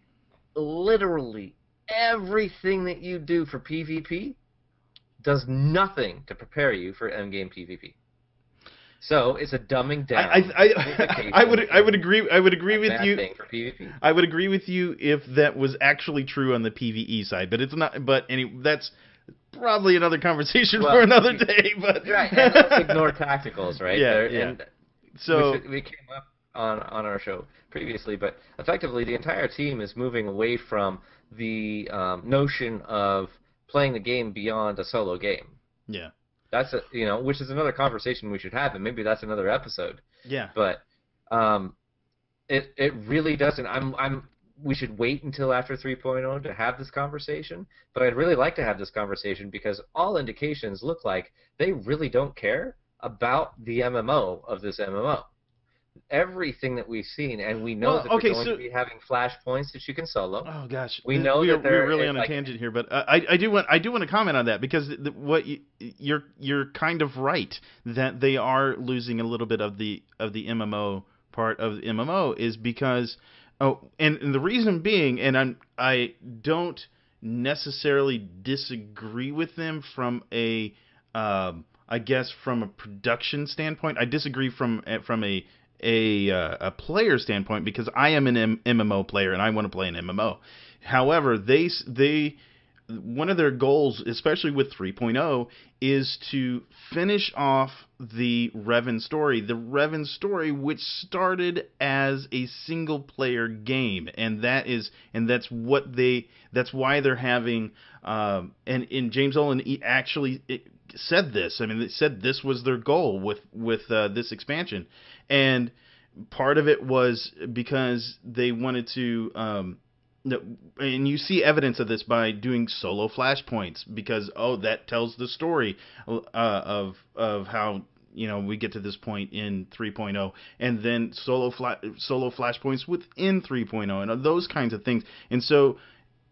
literally everything that you do for PvP does nothing to prepare you for endgame PvP. So it's a dumbing down. I would agree with you. Thing for PvP. I would agree with you if that was actually true on the PvE side, but it's not. But that's probably another conversation for another day. But right, and let's ignore tacticals, right? Yeah. So we came up on our show previously, but effectively the entire team is moving away from the notion of playing the game beyond a solo game. Yeah. That's which is another conversation we should have, and maybe that's another episode. Yeah. But it really doesn't. I'm we should wait until after 3.0 to have this conversation, but I'd really like to have this conversation because all indications look like they really don't care about the MMO of this MMO. Everything that we've seen, and we know that they're going to be having flashpoints that you can solo. Oh gosh, we know that we're really on a tangent here, but I do want to comment on that because you're kind of right that they are losing a little bit of the MMO part of the MMO is because and the reason being, and I don't necessarily disagree with them from a I guess from a production standpoint. I disagree from a player standpoint because I am an MMO player and I want to play an MMO. However, they one of their goals, especially with 3.0, is to finish off the Revan story. The Revan story, which started as a single player game, and that's why they're having and James Olin actually said this. I mean, they said this was their goal with this expansion. And part of it was because they wanted to, and you see evidence of this by doing solo flashpoints because that tells the story of how we get to this point in 3.0, and then solo flashpoints within 3.0, and those kinds of things. And so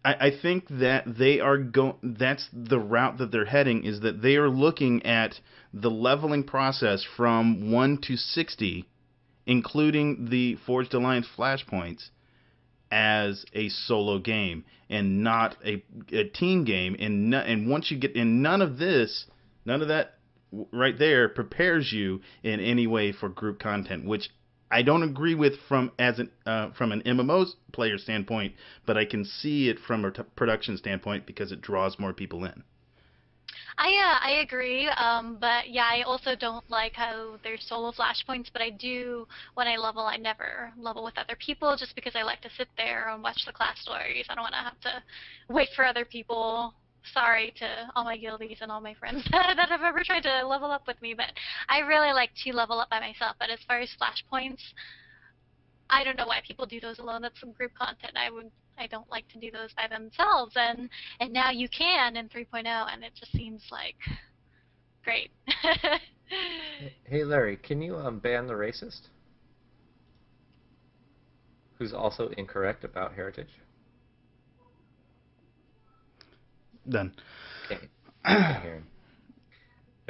I think that they are that's the route that they're heading, is that they are looking at the leveling process from 1 to 60, including the Forged Alliance flashpoints, as a solo game and not a team game. And once you get in, none of that right there prepares you in any way for group content, which I don't agree with from an MMO player standpoint, but I can see it from a production standpoint because it draws more people in. I agree, but yeah, I also don't like how there's solo flashpoints, but I do, when I level, I never level with other people just because I like to sit there and watch the class stories. I don't want to have to wait for other people. Sorry to all my guildies and all my friends that have ever tried to level up with me, but I really like to level up by myself. But as far as flashpoints, I don't know why people do those alone. That's some group content. I don't like to do those by themselves, and now you can in 3.0, and it just seems like great. Hey Larry, can you ban the racist? Who's also incorrect about heritage? Done. Okay. There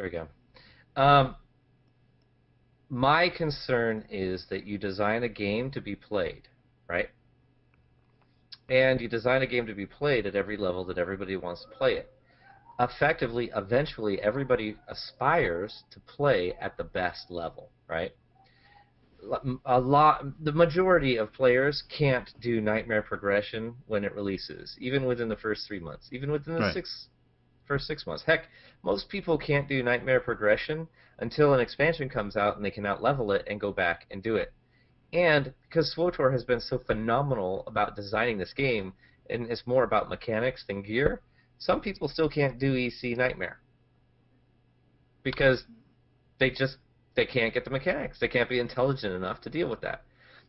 we go. My concern is that you design a game to be played, right? And you design a game to be played at every level that everybody wants to play it. Effectively, eventually, everybody aspires to play at the best level, right? The majority of players can't do Nightmare progression when it releases, even within the first 3 months, even within the first 6 months. Heck, most people can't do Nightmare progression until an expansion comes out and they can out-level it and go back and do it. And because SWTOR has been so phenomenal about designing this game, and it's more about mechanics than gear, some people still can't do EC Nightmare because they can't get the mechanics. They can't be intelligent enough to deal with that.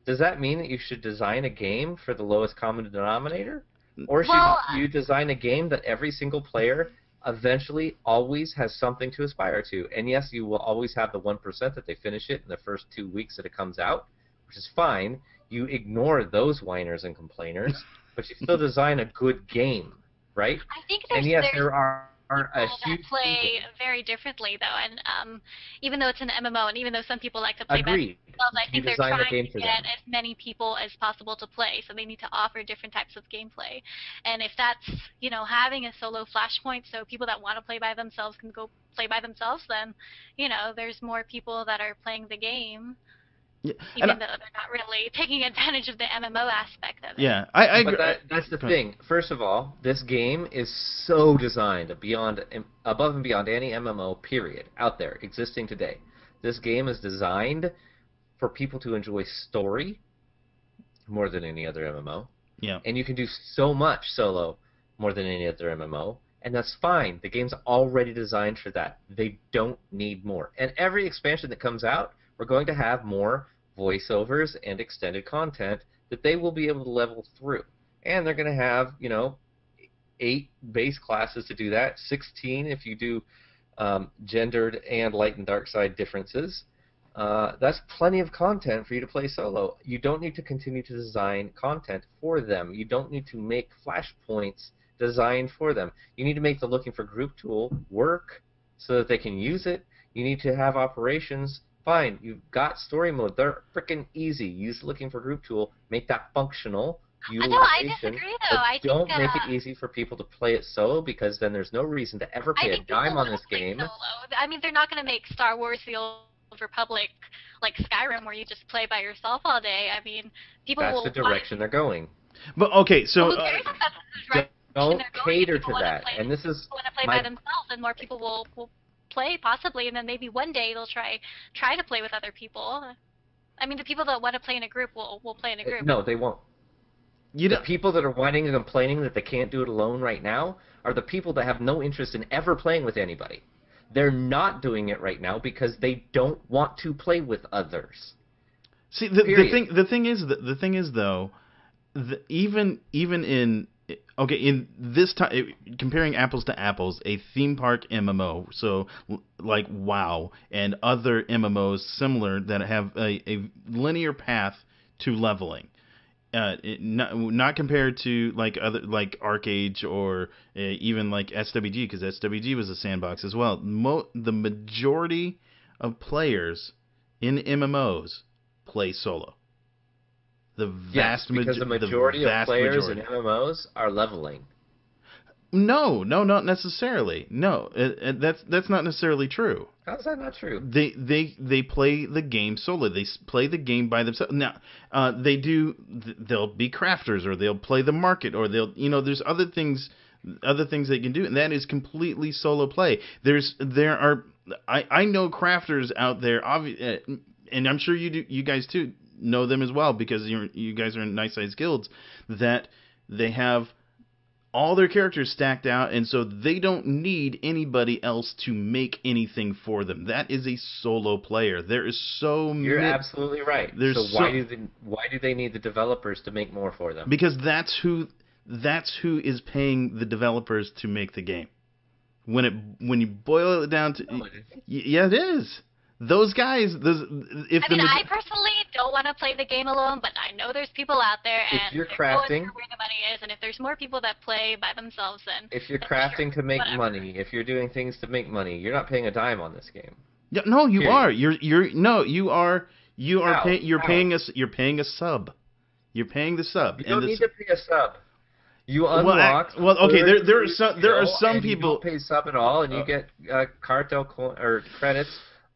Does that mean that you should design a game for the lowest common denominator? Or should you design a game that every single player eventually always has something to aspire to? And yes, you will always have the 1% that they finish it in the first 2 weeks that it comes out, which is fine. You ignore those whiners and complainers, but you still design a good game, right? I think there are a huge that play very differently, though, and even though it's an MMO, and even though some people like to play by themselves, I think they're trying to get as many people as possible to play, so they need to offer different types of gameplay. And if that's, having a solo flashpoint so people that want to play by themselves can go play by themselves, then, there's more people that are playing the game. Yeah. Even though they're not really taking advantage of the MMO aspect of it. Yeah, I agree. But that's the thing. First of all, this game is so designed above and beyond any MMO, period, out there, existing today. This game is designed for people to enjoy story more than any other MMO. Yeah. And you can do so much solo more than any other MMO, and that's fine. The game's already designed for that. They don't need more. And every expansion that comes out, we're going to have more voiceovers and extended content that they will be able to level through. And they're going to have, 8 base classes to do that, 16 if you do gendered and light and dark side differences. That's plenty of content for you to play solo. You don't need to continue to design content for them. You don't need to make flashpoints designed for them. You need to make the looking for group tool work so that they can use it. You need to have operations. Fine, you've got story mode. They're freaking easy. Use the looking for group tool. Make that functional. No, I disagree, though. I don't think, make it easy for people to play it solo, because then there's no reason to ever pay a dime on this game. Solo. I mean, they're not going to make Star Wars The Old Republic like Skyrim, where you just play by yourself all day. I mean, people That's will... the direction they're going. But, okay, so... don't cater to that. And this is... want to play by themselves, and more people will play, possibly, and then maybe one day they'll try to play with other people. I mean, the people that want to play in a group will play in a group. No, they won't. The people that are whining and complaining that they can't do it alone right now are the people that have no interest in ever playing with anybody. They're not doing it right now because they don't want to play with others. See, the thing is though, even in this time, comparing apples to apples, a theme park MMO, so like WoW and other MMOs similar that have a linear path to leveling. Not compared to like other like ArcAge or even like SWG, because SWG was a sandbox as well. The majority of players in MMOs play solo. Because the majority of players in MMOs are leveling. No, not necessarily. No, that's not necessarily true. How's that not true? They play the game solo. They play the game by themselves. Now, they'll be crafters, or they'll play the market, or there's other things they can do, and that is completely solo play. I know crafters out there, and I'm sure you guys too know them as well, because you guys are in nice sized guilds, that they have all their characters stacked out, and so they don't need anybody else to make anything for them. That is a solo player. There is You're absolutely right. So why do they need the developers to make more for them? Because that's who is paying the developers to make the game. When you boil it down to it is. Those guys, I personally don't want to play the game alone, but I know there's people out there, and if you're crafting, where the money is, and if there's more people that play by themselves, then if you're crafting to make money, if you're doing things to make money, you're not paying a dime on this game. Yeah, no, you are. You are paying a sub. You're paying the sub. You don't need to pay a sub. You unlock. There are some people you don't pay sub at all, and you get cartel or credits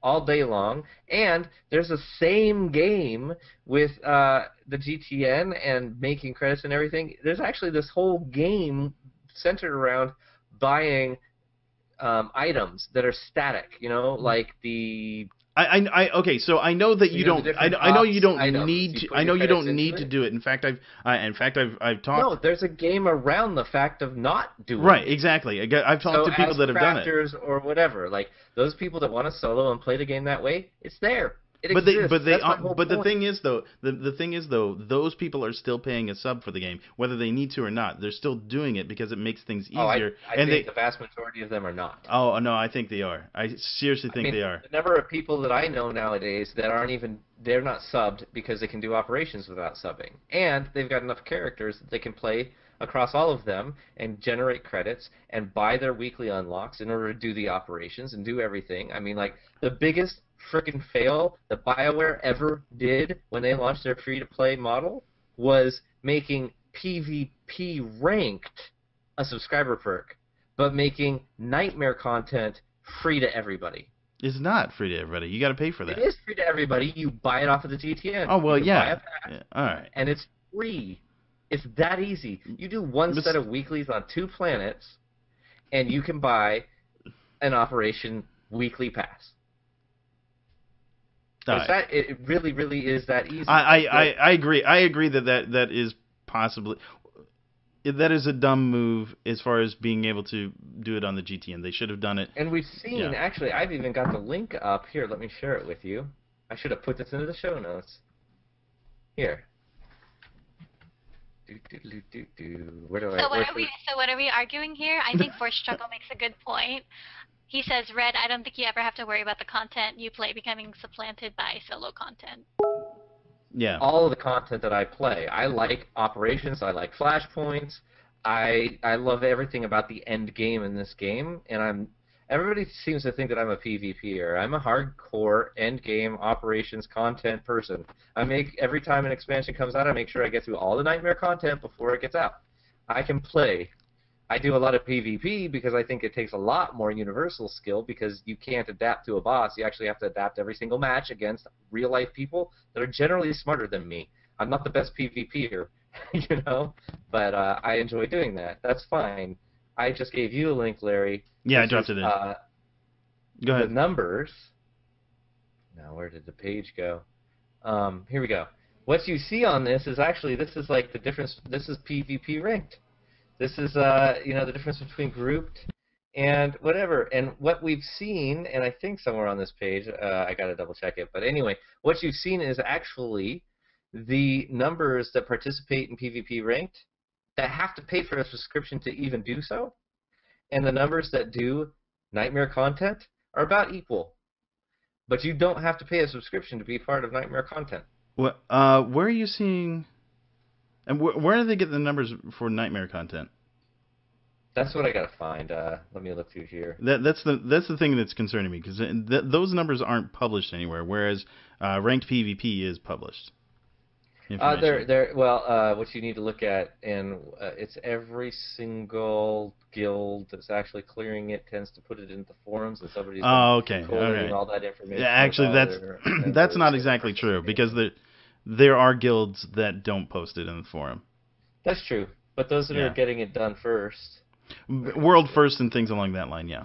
all day long. And there's the same game with the GTN and making credits and everything. There's actually this whole game centered around buying items that are static. Like the. So I know that you don't. I know you don't need to. I know you don't need to do it. In fact, I've talked. No, there's a game around the fact of not doing. Right, it. Exactly. I've talked to people that have done it. Or whatever, like those people that want to solo and play the game that way, it's there. But the thing is though, those people are still paying a sub for the game, whether they need to or not. They're still doing it because it makes things easier. I think the vast majority of them are not. Oh no, I think they are. I seriously think they are. The number of people that I know nowadays that they're not subbed because they can do operations without subbing, and they've got enough characters that they can play across all of them and generate credits and buy their weekly unlocks in order to do the operations and do everything. I mean, like, the biggest freaking fail that BioWare ever did when they launched their free-to-play model was making PvP ranked a subscriber perk, but making nightmare content free to everybody. It's not free to everybody. You got to pay for that. It is free to everybody. You buy it off of the GTN. Oh, well, yeah. All right. And it's free. It's that easy. You do one set of weeklies on 2 planets, and you can buy an Operation Weekly Pass. It really, really is that easy. I agree. I agree that is possibly... That is a dumb move as far as being able to do it on the GTN. They should have done it. And we've seen, actually, I've even got the link up here. Let me share it with you. I should have put this into the show notes. Here. Where do So I? what are we arguing here? I think Force Struggle makes a good point. He says, Red, I don't think you ever have to worry about the content you play becoming supplanted by solo content. Yeah. All of the content that I play. I like operations. I like flashpoints. I love everything about the end game in this game, and everybody seems to think that I'm a PvPer. I'm a hardcore end game operations content person. Every time an expansion comes out, I make sure I get through all the Nightmare content before it gets out. I can play. I do a lot of PvP because I think it takes a lot more universal skill because you can't adapt to a boss. You actually have to adapt every single match against real-life people that are generally smarter than me. I'm not the best PvPer, but I enjoy doing that. That's fine. I just gave you a link, Larry. Yeah, I dropped it in. Go ahead. The numbers. Now, where did the page go? Here we go. What you see on this is like the difference. This is PvP ranked. This is, the difference between grouped and whatever. And what we've seen, and I think somewhere on this page, I got to double check it. But anyway, what you've seen is actually the numbers that participate in PvP ranked that have to pay for a subscription to even do so, and the numbers that do Nightmare content are about equal. But you don't have to pay a subscription to be part of Nightmare content. Where are you seeing... And where do they get the numbers for Nightmare content? That's what I gotta find. Let me look through here. That's the thing that's concerning me because those numbers aren't published anywhere, whereas ranked PvP is published. What you need to look at, and it's every single guild that's actually clearing it tends to put it into forums, and somebody's collating all that information. Yeah, actually, that's not exactly true because there are guilds that don't post it in the forum. That's true, but those that are getting it done first. World first and things along that line, yeah.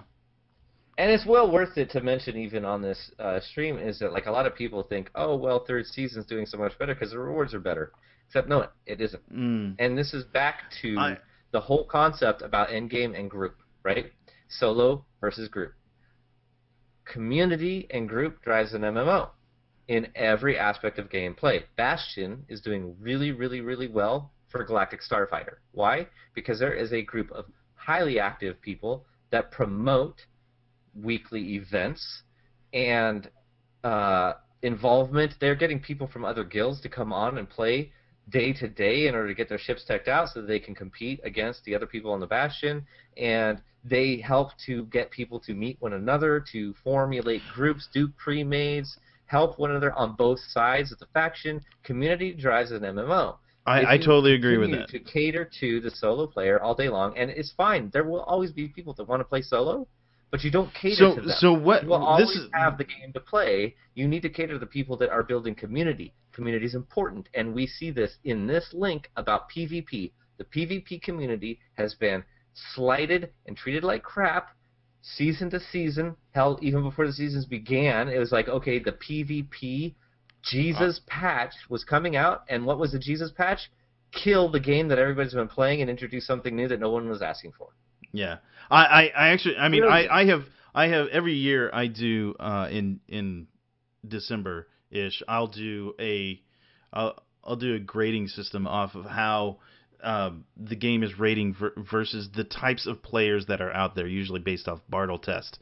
And it's well worth it to mention even on this stream is that like a lot of people think, oh, well, third season's doing so much better because the rewards are better. Except, no, it isn't. And this is back to the whole concept about endgame and group, right? Solo versus group. Community and group drives an MMO. In every aspect of gameplay. Bastion is doing really, really, really well for Galactic Starfighter. Why? Because there is a group of highly active people that promote weekly events and involvement. They're getting people from other guilds to come on and play day to day in order to get their ships teched out so that they can compete against the other people on the Bastion. And they help to get people to meet one another, to formulate groups, do pre-mades, help one another on both sides of the faction. Community drives an MMO. I totally agree with that. To cater to the solo player all day long, and it's fine. There will always be people that want to play solo, but you don't cater to them. So what? You will always have the game to play. You need to cater to the people that are building community. Community is important, and we see this in this link about PvP. The PvP community has been slighted and treated like crap season to season. Hell, even before the seasons began, it was like, okay, the PvP Jesus patch was coming out, and what was the Jesus patch? Kill the game that everybody's been playing and introduce something new that no one was asking for. Yeah, I have every year I do in December-ish. I'll do a grading system off of how the game is rating versus the types of players that are out there, usually based off Bartle test.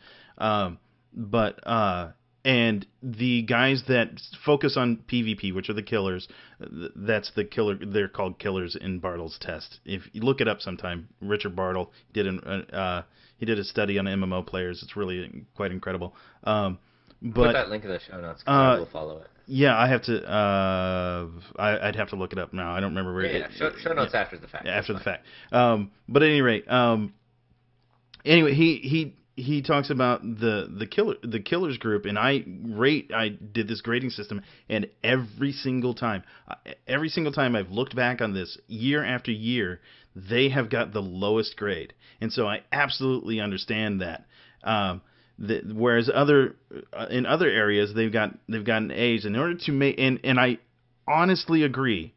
And the guys that focus on PvP, which are the killers, that's the killer. They're called killers in Bartle's test. If you look it up sometime, Richard Bartle did a study on MMO players. It's really quite incredible. Put that link in the show notes. I will follow it. Yeah, I have to. I'd have to look it up now. I don't remember where. Yeah, show notes after the fact. After the fact. But at any rate, anyway, he talks about the killers group, and I did this grading system, and every single time I've looked back on this year after year, they have got the lowest grade, and so I absolutely understand that. Whereas in other areas they've gotten A's in order to make, and I honestly agree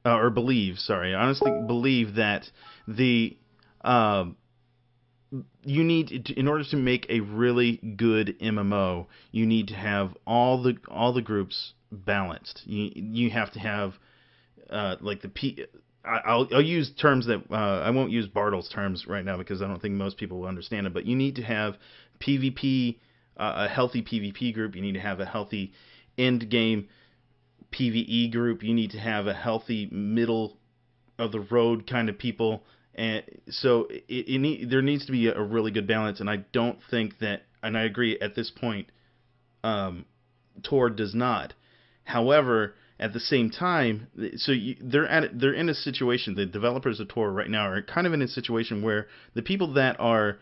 believe that the you need in order to make a really good MMO, you need to have all the groups balanced. You have to have I'll use terms that I won't use Bartle's terms right now because I don't think most people will understand it. But you need to have PvP, a healthy PvP group. You need to have a healthy end game PvE group. You need to have a healthy middle of the road kind of people. And so there needs to be a really good balance. And I don't think that, and I agree at this point, TOR does not. However, at the same time, they're in a situation. The developers of TOR right now are kind of in a situation where the people that are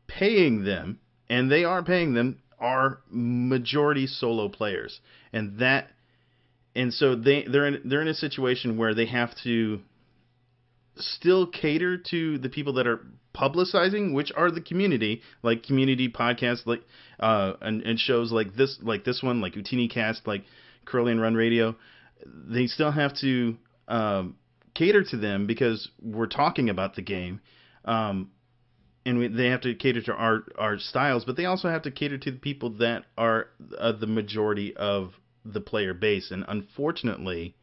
paying them, and they are paying them, are majority solo players, and so they're in a situation where they have to still cater to the people that are publicizing, which are the community, like community podcasts, like and shows like this one, like OotiniCast, like Curly and Run Radio. They still have to cater to them because we're talking about the game, and they have to cater to our styles, but they also have to cater to the people that are the majority of the player base, and unfortunately,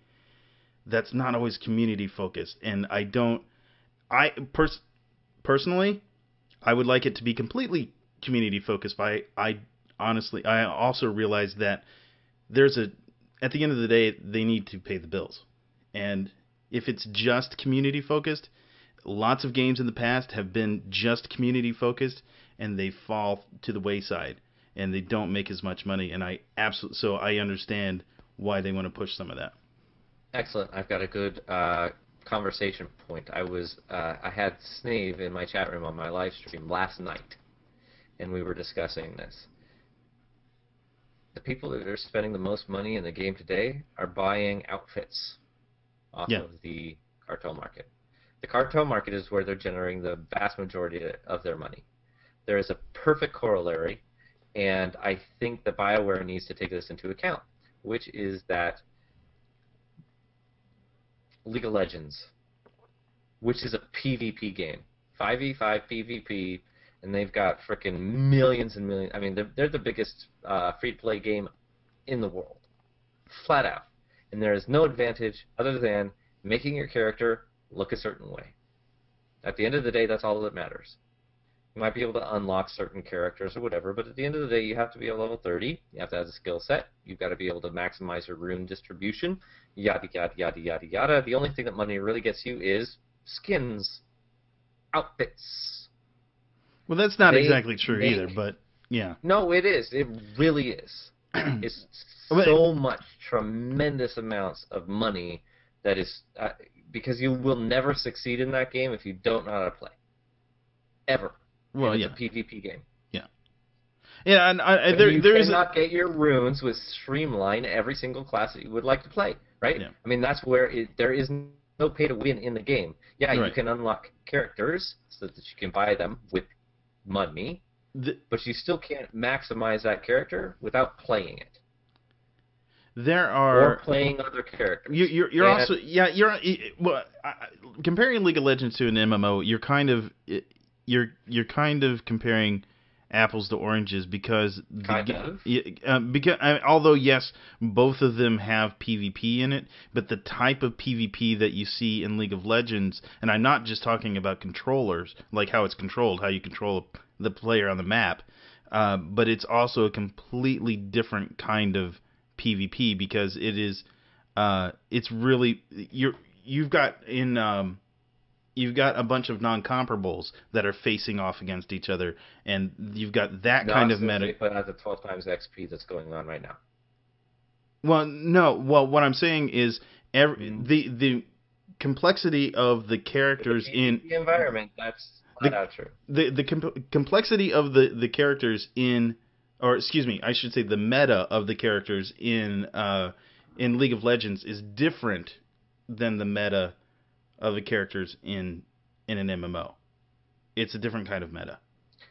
that's not always community focused. And personally, I would like it to be completely community focused. But I also realize that at the end of the day, they need to pay the bills. And if it's just community focused, lots of games in the past have been just community focused, and they fall to the wayside, and they don't make as much money. And so I understand why they want to push some of that. Excellent. I've got a good conversation point. I had Snave in my chat room on my live stream last night, and we were discussing this. The people that are spending the most money in the game today are buying outfits off of the cartel market. The cartel market is where they're generating the vast majority of their money. There is a perfect corollary, and I think that BioWare needs to take this into account, which is that League of Legends, which is a PvP game, 5v5 PvP, and they've got frickin' millions and millions. I mean, they're the biggest free-to-play game in the world, flat out. And there is no advantage other than making your character look a certain way. At the end of the day, that's all that matters. You might be able to unlock certain characters or whatever, but at the end of the day, you have to be a level 30. You have to have a skill set. You've got to be able to maximize your rune distribution, yada, yada, yada, yada, yada. The only thing that money really gets you is skins, outfits. Well, that's not exactly true either, but yeah. No, it is. It really is. It's so much, tremendous amounts of money that is, because you will never succeed in that game if you don't know how to play. Ever. Well, it's a PvP game. Yeah. Yeah, and you cannot get your runes with Streamline every single class that you would like to play, right? Yeah. I mean, that's where there is no pay to win in the game. Yeah, right. You can unlock characters so that you can buy them with money, but you still can't maximize that character without playing it. Or playing other characters. You're also comparing League of Legends to an MMO. You're kind of comparing apples to oranges because although yes, both of them have PvP in it, but the type of PvP that you see in League of Legends, and I'm not just talking about controllers, like how it's controlled, how you control the player on the map, but it's also a completely different kind of PvP because it is it's really you've got a bunch of non-comparables that are facing off against each other, and you've got that kind of meta. But at the 12 times XP that's going on right now. Well, no. Well, what I'm saying is the complexity of the characters in the environment. That's not true. The complexity of the characters in, or excuse me, I should say the meta of the characters in League of Legends is different than the meta of the characters in an MMO. It's a different kind of meta.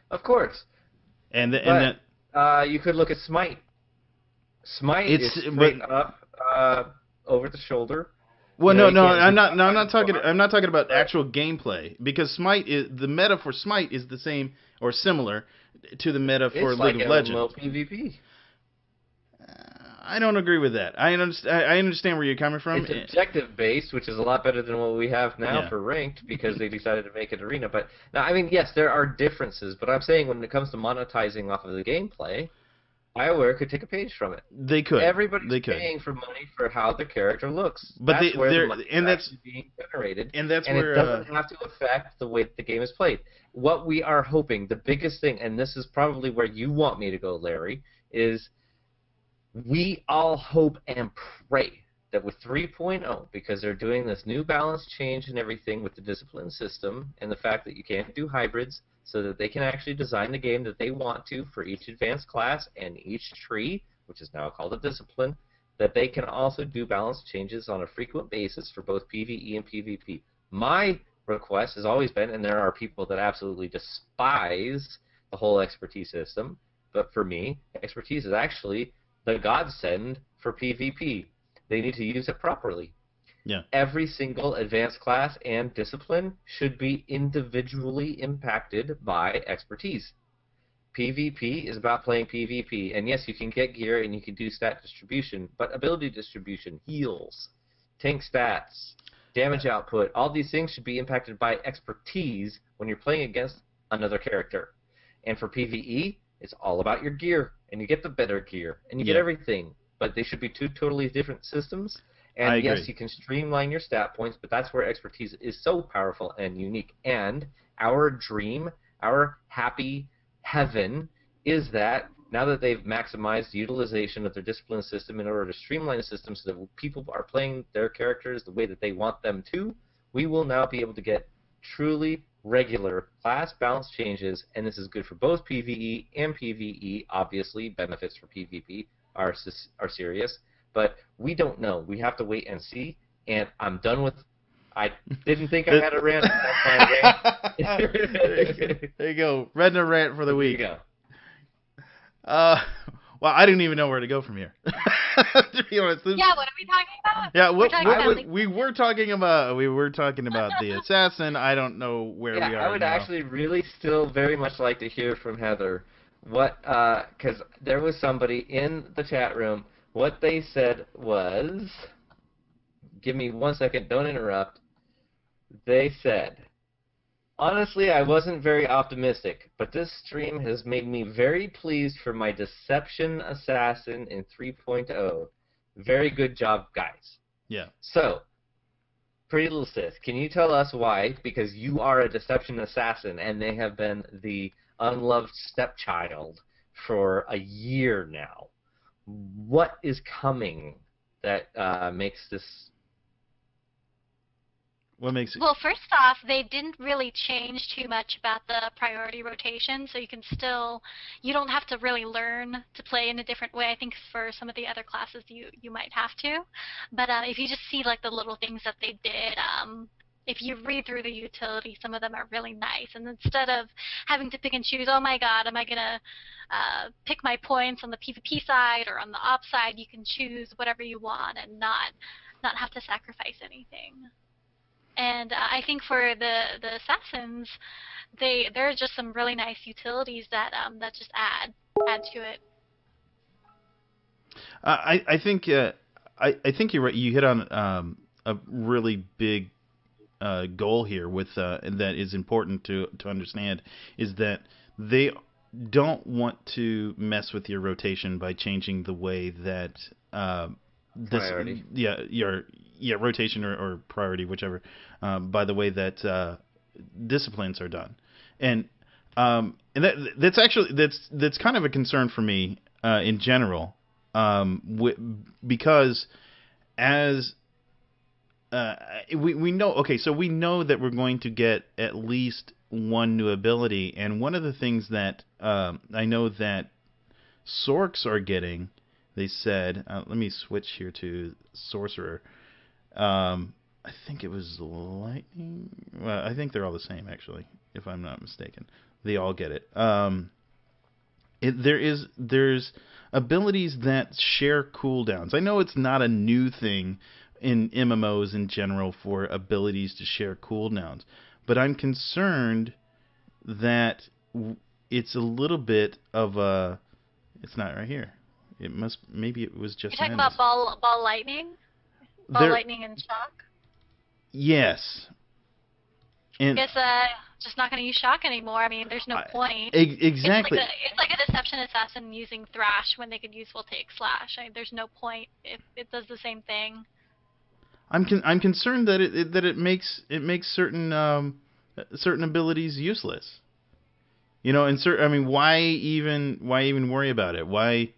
Of course. You could look at Smite. Smite is straight up over the shoulder. Well, no, I'm not talking about actual gameplay, because Smite is the meta for Smite is the same or similar to the meta for League of Legends. It's like MMO PvP. I don't agree with that. I understand where you're coming from. It's objective-based, which is a lot better than what we have now for ranked, because they decided to make it arena. But now, I mean, yes, there are differences, but I'm saying when it comes to monetizing off of the gameplay, BioWare could take a page from it. They could. Everybody's paying for money for how the character looks. But that's where the money is actually being generated. And that's and where it doesn't have to affect the way that the game is played. What we are hoping, the biggest thing, and this is probably where you want me to go, Larry, is we all hope and pray that with 3.0, because they're doing this new balance change and everything with the discipline system, and the fact that you can't do hybrids, so that they can actually design the game that they want to for each advanced class and each tree, which is now called a discipline, that they can also do balance changes on a frequent basis for both PvE and PvP. My request has always been, and there are people that absolutely despise the whole expertise system, but for me, expertise is actually the godsend for PvP. They need to use it properly. Yeah. Every single advanced class and discipline should be individually impacted by expertise. PvP is about playing PvP, and yes, you can get gear and you can do stat distribution, but ability distribution, heals, tank stats, damage output, all these things should be impacted by expertise when you're playing against another character. And for PvE, it's all about your gear, and you get the better gear, and you get everything, but they should be two totally different systems. And yes, you can streamline your stat points, but that's where expertise is so powerful and unique. And our dream, our happy heaven, is that now that they've maximized the utilization of their discipline system in order to streamline the system so that people are playing their characters the way that they want them to, we will now be able to get truly regular class balance changes, and this is good for both PvE and PvE. Obviously, benefits for PvP are serious. But we don't know. We have to wait and see. And I'm done with. I didn't think I had a rant. That's my rant. There you go. Redner rant for the week. There you go. Well, I didn't even know where to go from here. To be honest. Yeah, what are we talking about? Yeah, we were talking about the assassin. I don't know where we are. I would actually really still very much like to hear from Heather. What? Because there was somebody in the chat room. What they said was, give me 1 second, don't interrupt. They said, honestly, I wasn't very optimistic, but this stream has made me very pleased for my Deception Assassin in 3.0. Very good job, guys. Yeah. So, Pretty Little Sis, can you tell us why? Because you are a Deception Assassin, and they have been the unloved stepchild for a year now. What is coming that makes this... What makes it... Well, first off, they didn't really change too much about the priority rotation, so you can still... You don't have to really learn to play in a different way. I think for some of the other classes you might have to. But if you just see like the little things that they did... if you read through the utility, some of them are really nice. And instead of having to pick and choose, oh my god, am I going to pick my points on the PvP side or on the op side, you can choose whatever you want and not have to sacrifice anything. And I think for the assassins, there are just some really nice utilities that just add to it. I think you're right. You hit on a really big goal here with that is important to understand, is that they don't want to mess with your rotation by changing the way that priority. Your rotation or priority, whichever, by the way that disciplines are done, and that's kind of a concern for me in general, because as we know, okay, so we know that we're going to get at least one new ability, and one of the things that I know that Sorks are getting, they said, let me switch here to Sorcerer. I think it was Lightning. Well, I think they're all the same, actually, if I'm not mistaken. They all get it. There's abilities that share cooldowns. I know it's not a new thing in MMOs in general for abilities to share cooldowns, but I'm concerned that it's a little bit of a... It's not right here. Maybe it was just. You're talking about ball lightning, lightning and shock. Yes. And I guess just not going to use shock anymore. I mean, there's no point. Exactly. It's like a deception assassin using thrash when they could use voltaic slash. I mean, there's no point. It does the same thing. I'm concerned that it makes certain abilities useless. You know, why even worry about it? Why,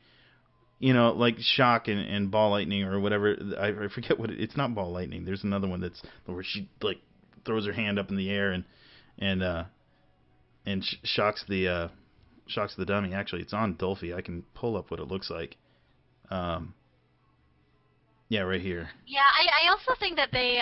you know, like shock and ball lightning or whatever. I forget what it's not ball lightning. There's another one that's where she like throws her hand up in the air and shocks the dummy. Actually, it's on Dolphy. I can pull up what it looks like. Yeah, right here. Yeah, I also think that they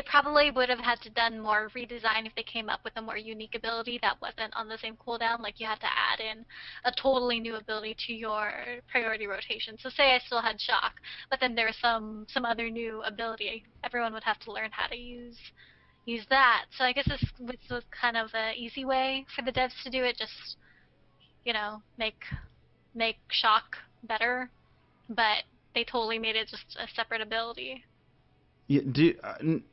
probably would have had to done more redesign if they came up with a more unique ability that wasn't on the same cooldown. Like you had to add in a totally new ability to your priority rotation. So say I still had shock, but then there was some other new ability. Everyone would have to learn how to use that. So I guess this was kind of an easy way for the devs to do it. Just, you know, make shock better, but they totally made it just a separate ability. Yeah, but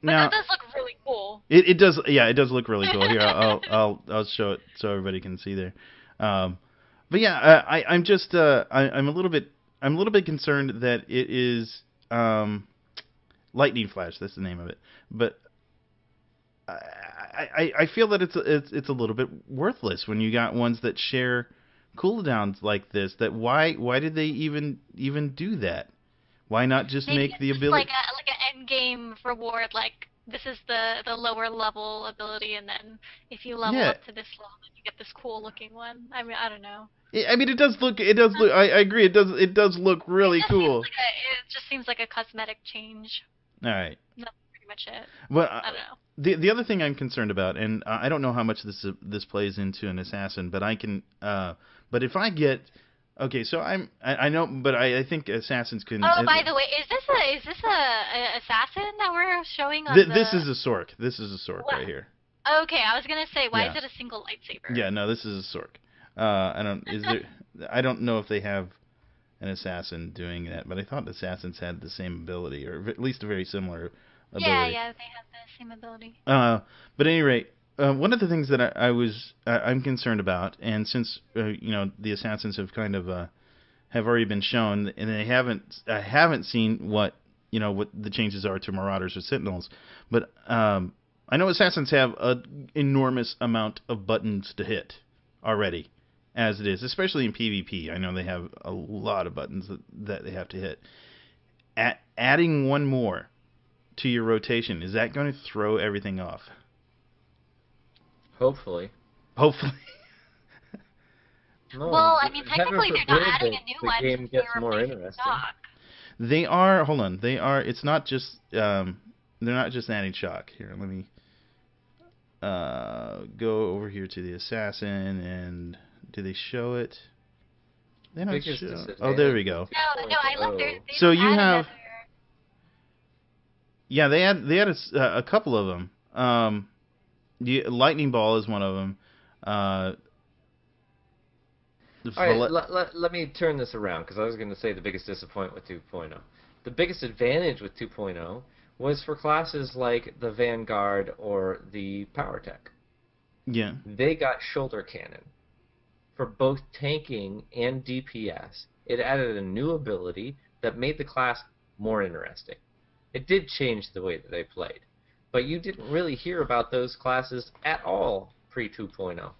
that does look really cool. It does. Yeah, it does look really cool. Here, I'll show it so everybody can see there. But yeah, I'm just I'm a little bit concerned that it is lightning flash. That's the name of it. But I feel that it's a little bit worthless when you got ones that share cooldowns like this. That why did they even do that? Why not just Maybe make the ability like an end game reward? Like this is the lower level ability, and then if you level up to this level, then you get this cool looking one. I mean, I don't know. I mean, it does look. I agree. It does look really cool. It just seems like a cosmetic change. All right. That's pretty much it. Well, I don't know. The other thing I'm concerned about, and I don't know how much this plays into an assassin, but I can. But if I get. Okay, so I know, but I think assassins can. Oh, by the way, is this a assassin that we're showing on This is a Sork. This is a Sork right here. Okay, I was gonna say, why is it a single lightsaber? Yeah, no, this is a Sork. I don't know if they have an assassin doing that, but I thought assassins had the same ability, or at least a very similar ability. Yeah, they have the same ability. But at any rate. One of the things that I'm concerned about, and since you know the assassins have kind of have already been shown, and I haven't seen what the changes are to Marauders or Sentinels, but I know assassins have an enormous amount of buttons to hit already, as it is, especially in PvP. I know they have a lot of buttons that they have to hit. Adding one more to your rotation, is that going to throw everything off? Hopefully. No, well, I mean, technically they're not adding a new one. The game gets more interesting. Shock. They are. Hold on. They are. It's not just. They're not just adding shock. Here, let me go over here to the assassin, and do they show it? They don't show. Oh, there we go. No, I looked. So you have. Yeah, they had a couple of them. Lightning Ball is one of them. All right, let me turn this around, because I was going to say the biggest disappointment with 2.0. The biggest advantage with 2.0 was for classes like the Vanguard or the Power Tech. Yeah. They got shoulder cannon. For both tanking and DPS, it added a new ability that made the class more interesting. It did change the way that they played. But you didn't really hear about those classes at all pre-2.0.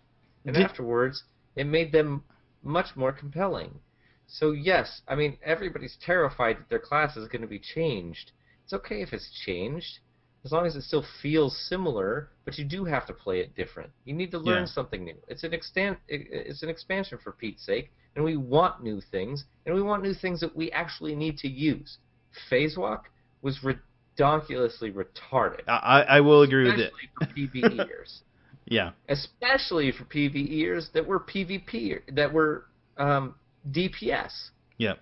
And afterwards, it made them much more compelling. So yes, I mean, everybody's terrified that their class is going to be changed. It's okay if it's changed, as long as it still feels similar, but you do have to play it different. You need to learn something new. It's an expansion for Pete's sake, and we want new things, and we want new things that we actually need to use. Phase Walk was ridiculously retarded. I will agree with it. Especially for PvEers. Yeah. Especially for PvEers that were PvP, that were DPS. Yeah.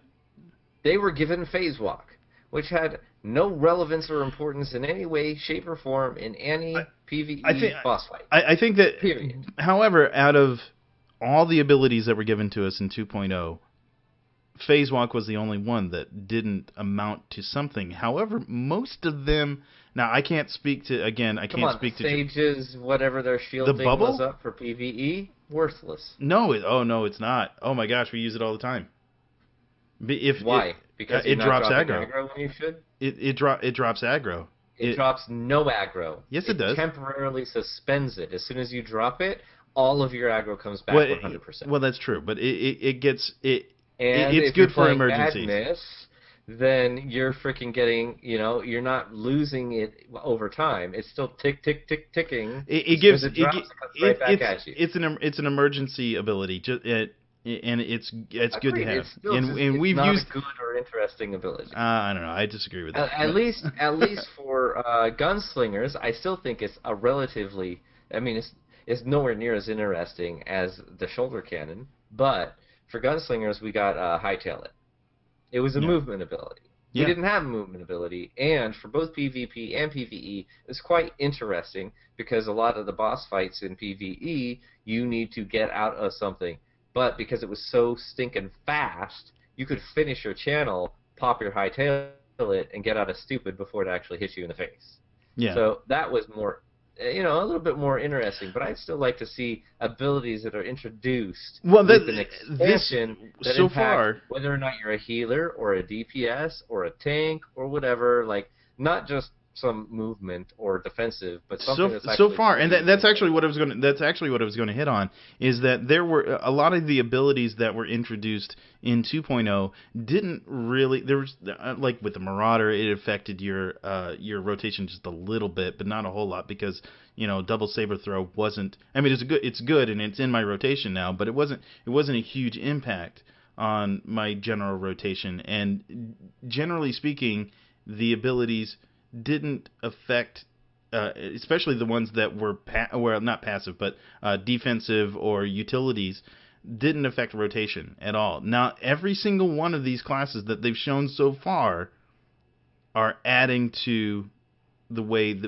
They were given Phase Walk, which had no relevance or importance in any way, shape, or form in any PvE boss fight. I think that, period. However, out of all the abilities that were given to us in 2.0, Phase Walk was the only one that didn't amount to something. However, most of them. Now, I can't speak to Sages, whatever their shielding was up for PvE, worthless. No, it's not. Oh my gosh, we use it all the time. Why? Because it drops aggro when you should. It drops aggro. It drops no aggro. Yes, it does. It temporarily suspends it. As soon as you drop it, all of your aggro comes back 100%. Well, that's true, but it's if good for emergencies. Madness, then you're freaking getting, you're not losing it over time. It's still ticking. It's an emergency ability. And it's good to have. And we've not used a good or interesting ability. I don't know. I disagree with that. At least for gunslingers, I still think it's a relatively. I mean, it's nowhere near as interesting as the shoulder cannon. But for gunslingers, we got hightail it. It was a movement ability. We didn't have a movement ability, and for both PvP and PvE, it's quite interesting because a lot of the boss fights in PvE, you need to get out of something. But because it was so stinking fast, you could finish your channel, pop your hightail it, and get out of stupid before it actually hits you in the face. Yeah. So that was more, a little bit more interesting. But I'd still like to see abilities that are introduced with an expansion that so impact far, whether or not you're a healer or a DPS or a tank or whatever. Like, not just some movement or defensive, but something that's actually so far, and that's actually what I was going to hit on, is that there were a lot of the abilities that were introduced in 2.0 didn't really. There was like with the Marauder, it affected your rotation just a little bit, but not a whole lot because double saber throw wasn't. I mean, it's good and it's in my rotation now, but it wasn't a huge impact on my general rotation. And generally speaking, the abilities didn't affect, especially the ones that were not passive, but defensive or utilities, didn't affect rotation at all. Now, every single one of these classes that they've shown so far are adding to the way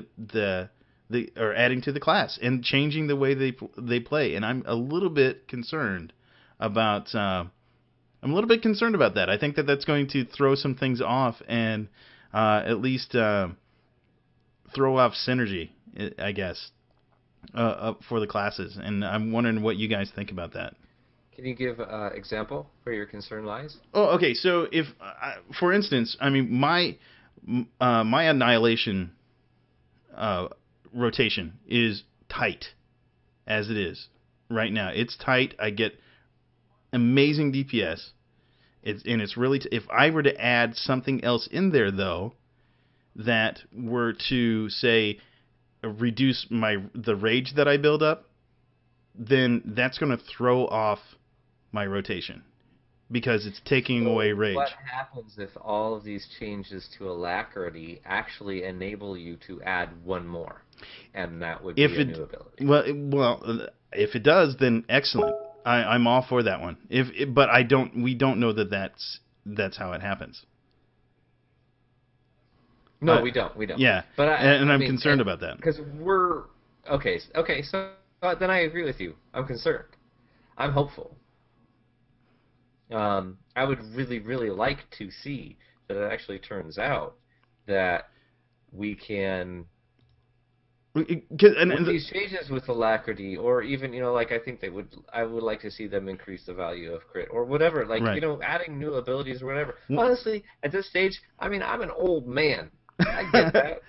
are adding to the class and changing the way they play. And I'm a little bit concerned about. I'm a little bit concerned about that. I think that's going to throw some things off and. At least throw off synergy, I guess, for the classes. And I'm wondering what you guys think about that. Can you give an example where your concern lies? Oh, okay. So if, for instance, I mean, my Annihilation rotation is tight as it is right now. It's tight. I get amazing DPS. It's really if I were to add something else in there though, that were to say reduce the rage that I build up, then that's going to throw off my rotation because it's taking away rage. What happens if all of these changes to alacrity actually enable you to add one more, and that would be a new ability? Well, if it does, then excellent. I'm all for that one. But we don't know that's how it happens. No, we don't. Yeah, but I'm concerned about that because we're okay. So then I agree with you. I'm concerned. I'm hopeful. I would really, really like to see that it actually turns out that we can. And these changes with alacrity, or even like I would like to see them increase the value of crit or whatever, adding new abilities or whatever. Honestly, at this stage, I mean, I'm an old man. I get that,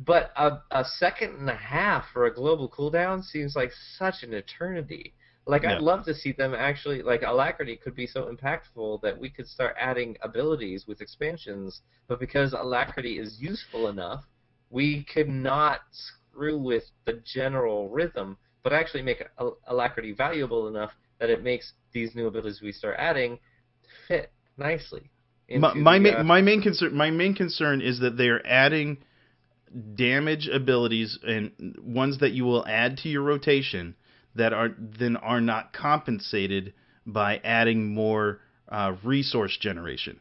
but a second and a half for a global cooldown seems like such an eternity. I'd love to see them actually, alacrity could be so impactful that we could start adding abilities with expansions, but because alacrity is useful enough, we could not screw with the general rhythm, but actually make alacrity valuable enough that it makes these new abilities we start adding fit nicely. My main concern is that they are adding damage abilities and ones that you will add to your rotation that are not compensated by adding more resource generation.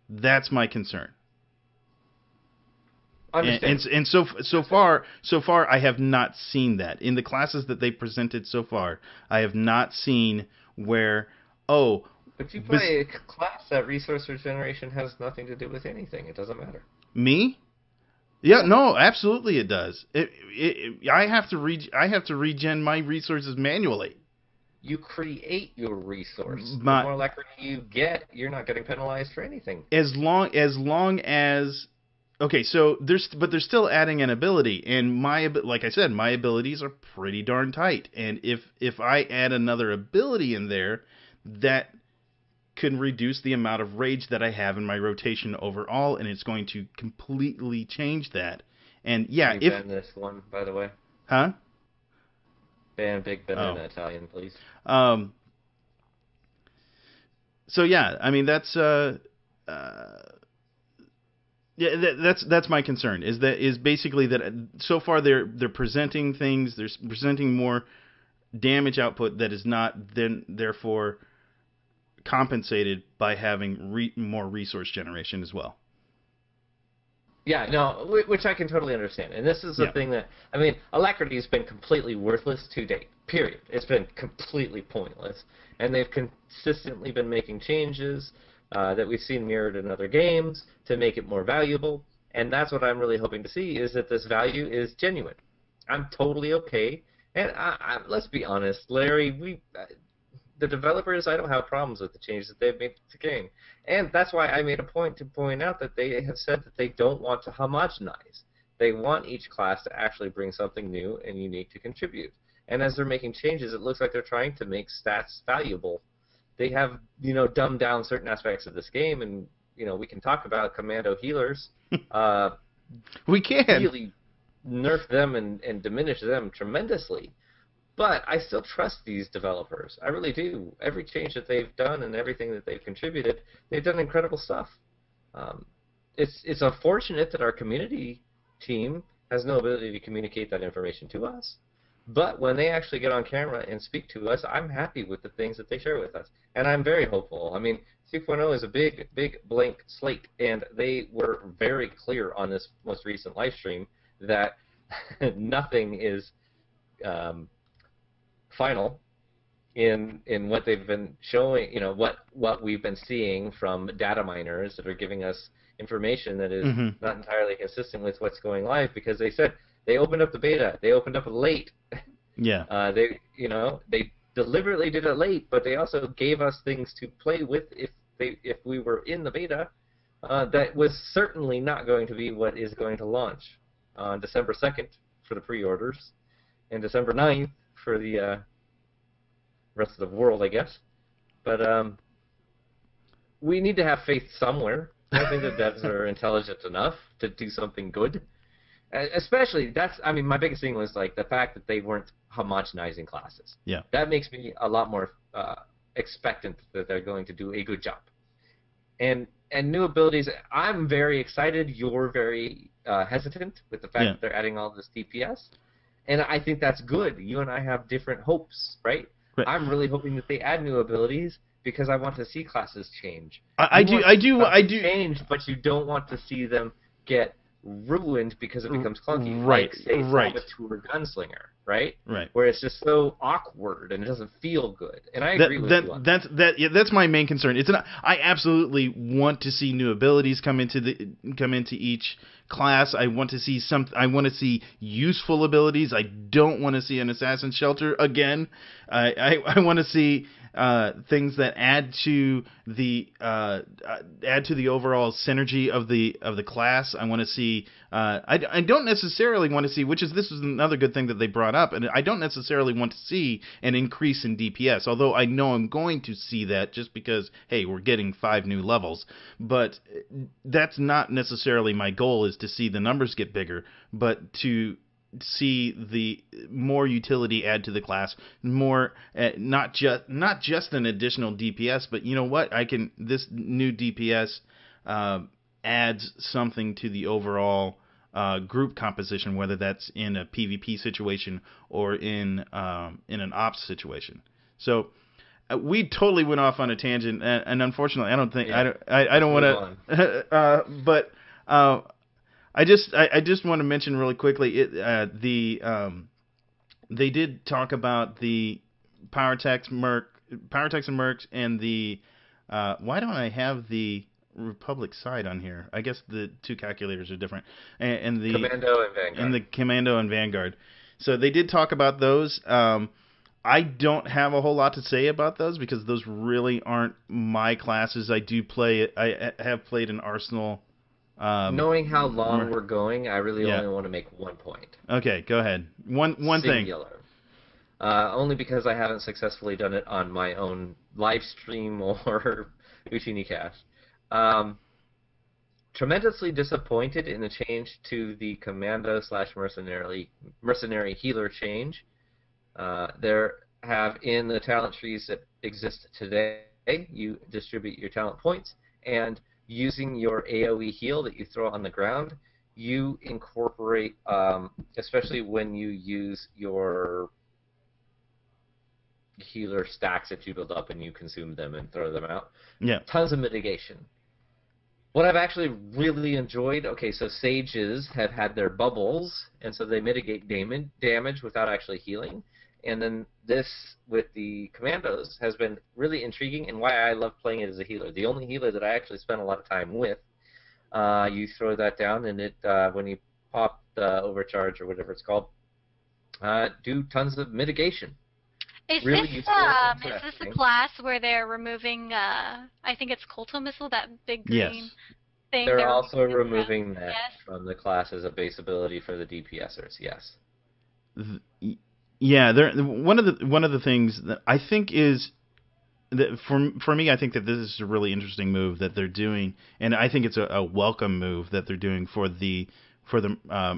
That's my concern. And so far I have not seen that in the classes that they presented so far. I have not seen where But you play a class that resource regeneration has nothing to do with anything. It doesn't matter. Me? Yeah, no, absolutely it does. I have to regen my resources manually. You create your resource. The more alacrity you get, you're not getting penalized for anything. As long as okay, so they're still adding an ability, and like I said, my abilities are pretty darn tight. And if I add another ability in there, that can reduce the amount of rage that I have in my rotation overall, and it's going to completely change that. And yeah, Can you ban this one, by the way? Huh? Ban Big Ben in Italian, please. So yeah, I mean that's that's my concern. Is basically that so far they're presenting things, they're presenting more damage output that is not then therefore compensated by having more resource generation as well. Yeah, no, which I can totally understand. And this is the thing that, I mean, alacrity has been completely worthless to date, period. It's been completely pointless. And they've consistently been making changes that we've seen mirrored in other games to make it more valuable. And that's what I'm really hoping to see, is that this value is genuine. I'm totally okay. And let's be honest, Larry, the developers, I don't have problems with the changes that they've made to the game. And that's why I made a point to point out that they have said that they don't want to homogenize. They want each class to actually bring something new and unique to contribute. And as they're making changes, it looks like they're trying to make stats valuable. They have, dumbed down certain aspects of this game, and, we can talk about commando healers. We can. Really nerf them and diminish them tremendously. But I still trust these developers. I really do. Every change that they've done and everything that they've contributed, they've done incredible stuff. It's unfortunate that our community team has no ability to communicate that information to us. But when they actually get on camera and speak to us, I'm happy with the things that they share with us. And I'm very hopeful. I mean, 2.0 is a big blank slate. And they were very clear on this most recent live stream that nothing is final in what they've been showing, what we've been seeing from data miners that are giving us information that is not entirely consistent with what's going live, because they said they opened up the beta, they opened up late. Yeah. They deliberately did it late, but they also gave us things to play with if we were in the beta. That was certainly not going to be what is going to launch on December 2nd for the pre-orders and December 9th for the rest of the world, I guess. But we need to have faith somewhere. I think the devs are intelligent enough to do something good. Especially, my biggest thing was like the fact that they weren't homogenizing classes. Yeah. That makes me a lot more expectant that they're going to do a good job. And new abilities, I'm very excited. You're very hesitant with the fact that they're adding all this DPS. And I think that's good. You and I have different hopes, right? I'm really hoping that they add new abilities because I want to see classes change. I do change, but you don't want to see them get ruined because it becomes clunky. Right. Like, say, Saboteur Gunslinger, right? Right. Where it's just so awkward and it doesn't feel good. And I agree with you on that. That's my main concern. I absolutely want to see new abilities come into each class. I want to see I want to see useful abilities. I don't want to see an assassin shelter again. I want to see things that add to the overall synergy of the class. I want to see. I don't necessarily want to see, this is another good thing that they brought up, and I don't necessarily want to see an increase in DPS. Although I know I'm going to see that just because, hey, we're getting 5 new levels. But that's not necessarily my goal, is to see the numbers get bigger, but to see the more utility add to the class, more not just an additional DPS, but you know what, this new DPS adds something to the overall group composition, whether that's in a PvP situation or in an ops situation. So we totally went off on a tangent, and unfortunately, I don't think I don't want to. But I just want to mention really quickly they did talk about the Power Techs and Mercs and the Why don't I have the Republic side on here? I guess the two calculators are different. And the Commando and Vanguard. And the Commando and Vanguard. So they did talk about those. I don't have a whole lot to say about those because those really aren't my classes. I have played an Arsenal. Knowing how long we're going, I really only want to make 1 point. Okay, go ahead. One Singular. thing. Only because I haven't successfully done it on my own live stream or OotiniCast. Tremendously disappointed in the change to the Commando/Mercenary Healer change. There have, in the talent trees that exist today, you distribute your talent points, and using your AoE heal that you throw on the ground, you incorporate, especially when you use your healer stacks that you build up and you consume them and throw them out. Yeah. Tons of mitigation. What I've actually really enjoyed, okay, so sages have had their bubbles, and so they mitigate damage without actually healing. And then this, with the commandos, has been really intriguing and why I love playing it as a healer. The only healer that I actually spent a lot of time with, you throw that down, and it when you pop the overcharge or whatever it's called, do tons of mitigation. Is really this the class where they're removing, I think it's Colto Missile, that big green thing? They're also removing that from the class as a base ability for the DPSers, yes. Yeah, one of the things that I think is that for me, I think that this is a really interesting move that they're doing, and I think it's a welcome move that they're doing for the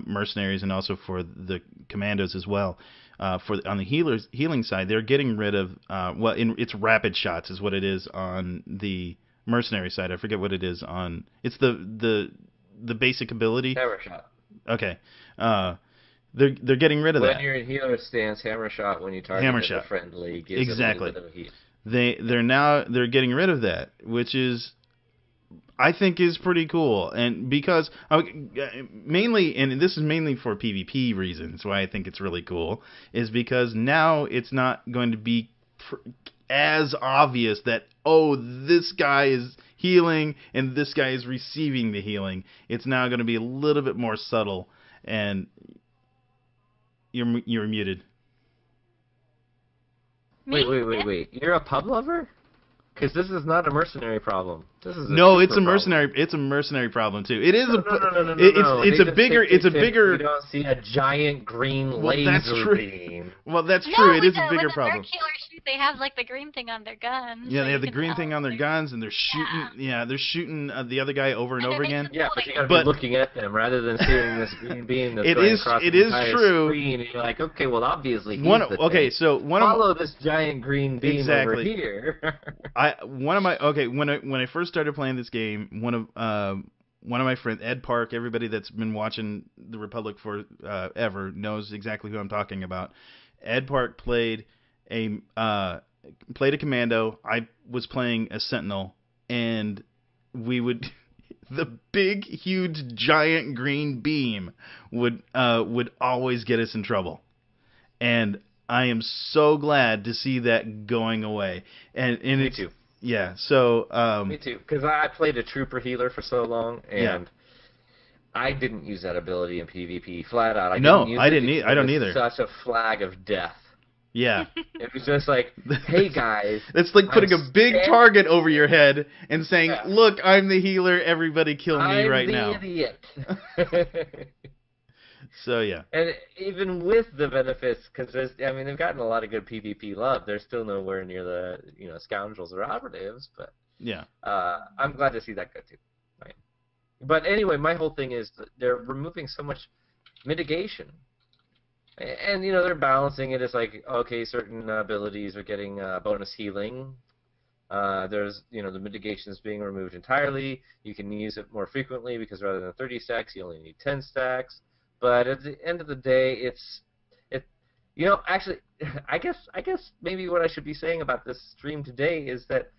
mercenaries and also for the commandos as well. On the healing side, they're getting rid of it's rapid shots is what it is on the mercenary side. I forget what it is on. It's the basic ability. Hammer shot. Okay. They're getting rid of that. When you're in healer stance, hammer shot when you target a friendly gives it a little bit of a heat. They're getting rid of that, which is I think is pretty cool, and because mainly, and this is mainly for PvP reasons, why I think it's really cool, is because now it's not going to be as obvious that, oh, this guy is healing and this guy is receiving the healing. It's now going to be a little bit more subtle, and you're muted. Wait. You're a pub lover? Because this is not a mercenary problem. This is it's a mercenary. Problem. It's a mercenary problem too. It is no. It's a bigger. You don't see a giant green laser beam. Well, that's true. It is a bigger problem. When the killers shoot, they have like the green thing on their guns. Yeah, they have the green thing on their guns, and they're shooting. Yeah, they're shooting the other guy over and over again. Yeah, but you gotta be looking at them rather than seeing this green beam that's going across the entire screen. And you're like, okay, well, obviously he's follow this giant green beam over here. When I first started playing this game, one of my friends, Ed Park, everybody that's been watching the Republic for ever knows exactly who I'm talking about. Ed Park played a commando. I was playing a sentinel, and we would the big, huge, giant green beam would always get us in trouble, and I am so glad to see that going away. And Me too. Yeah, so me too, because I played a trooper healer for so long, and I didn't use that ability in PvP flat out. I don't either. Such a flag of death. Yeah, it was just like, hey guys, it's like putting a big target over your head and saying, "Look, I'm the healer. Everybody kill me right now." I'm the idiot. So yeah, and even with the benefits, because they've gotten a lot of good PvP love. They're still nowhere near the scoundrels or operatives, but yeah, I'm glad to see that go too. Right. But anyway, my whole thing is that they're removing so much mitigation, and they're balancing it. It's like, okay, certain abilities are getting bonus healing. There's the mitigation is being removed entirely. You can use it more frequently because rather than 30 stacks, you only need 10 stacks. But at the end of the day, actually, I guess maybe what I should be saying about this stream today is that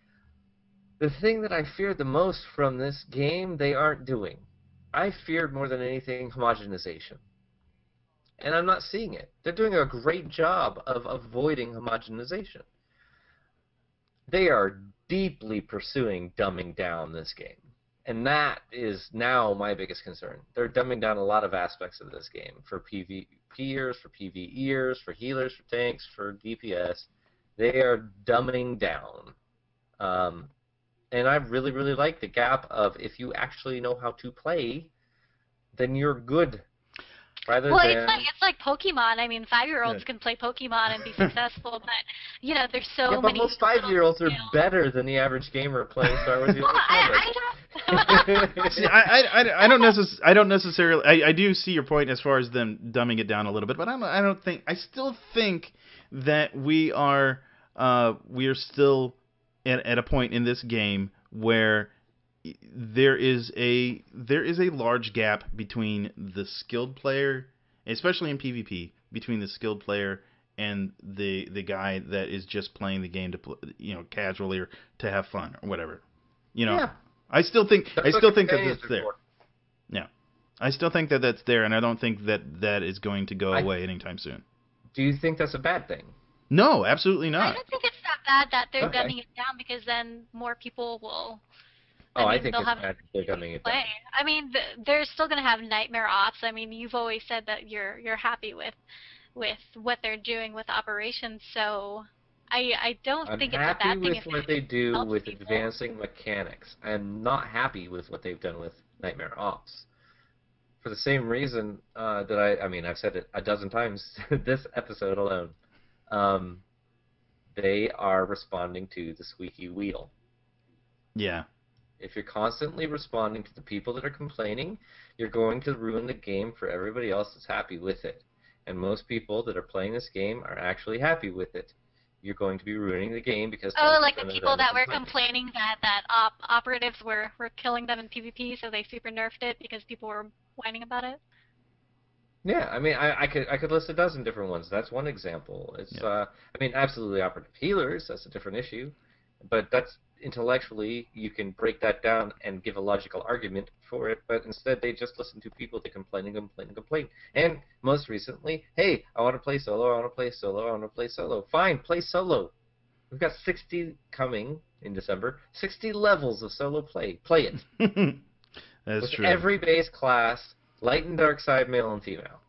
the thing that I feared the most from this game, they aren't doing. I feared more than anything homogenization. And I'm not seeing it. They're doing a great job of avoiding homogenization. They are deeply pursuing dumbing down this game. And that is now my biggest concern. They're dumbing down a lot of aspects of this game for PvPers, for PvEers, for healers, for tanks, for DPS. They are dumbing down. And I really, really like the gap of if you actually know how to play, then you're good. It's like Pokemon. I mean, 5-year-olds can play Pokemon and be successful, but there's so many. But most 5-year-olds are better than the average gamer playing Star Wars. I don't necessarily. I do see your point as far as them dumbing it down a little bit, but I still think that we are still at a point in this game where there is a large gap between the skilled player, especially in PvP, between the skilled player and the guy that is just playing the game to casually or to have fun or whatever. I still think that that's there. Yeah, I still think that that's there, and I don't think that is going to go away anytime soon. Do you think that's a bad thing? No, absolutely not. I don't think it's that bad that they're dumbing it down, because then more people will. I think it's bad they're dumbing it down. I mean, they're still going to have Nightmare Ops. I mean, you've always said that you're happy with what they're doing with operations, so I don't think it's a bad thing. I'm happy with what they do with advancing mechanics. I'm not happy with what they've done with Nightmare Ops. For the same reason that I've said it a dozen times this episode alone. They are responding to the squeaky wheel. Yeah. If you're constantly responding to the people that are complaining, you're going to ruin the game for everybody else that's happy with it. And most people that are playing this game are actually happy with it. You're going to be ruining the game because... like the people that were complaining that operatives were killing them in PvP, so they super nerfed it because people were whining about it? Yeah, I mean, I could list a dozen different ones. That's one example. It's absolutely operative healers. That's a different issue, but that's intellectually you can break that down and give a logical argument for it. But instead, they just listen to people that complain and complain and complain. And most recently, hey, I want to play solo. I want to play solo. I want to play solo. Fine, play solo. We've got 60 coming in December. 60 levels of solo play. Play it. That's with true. Every base class. Light and dark side, male and female.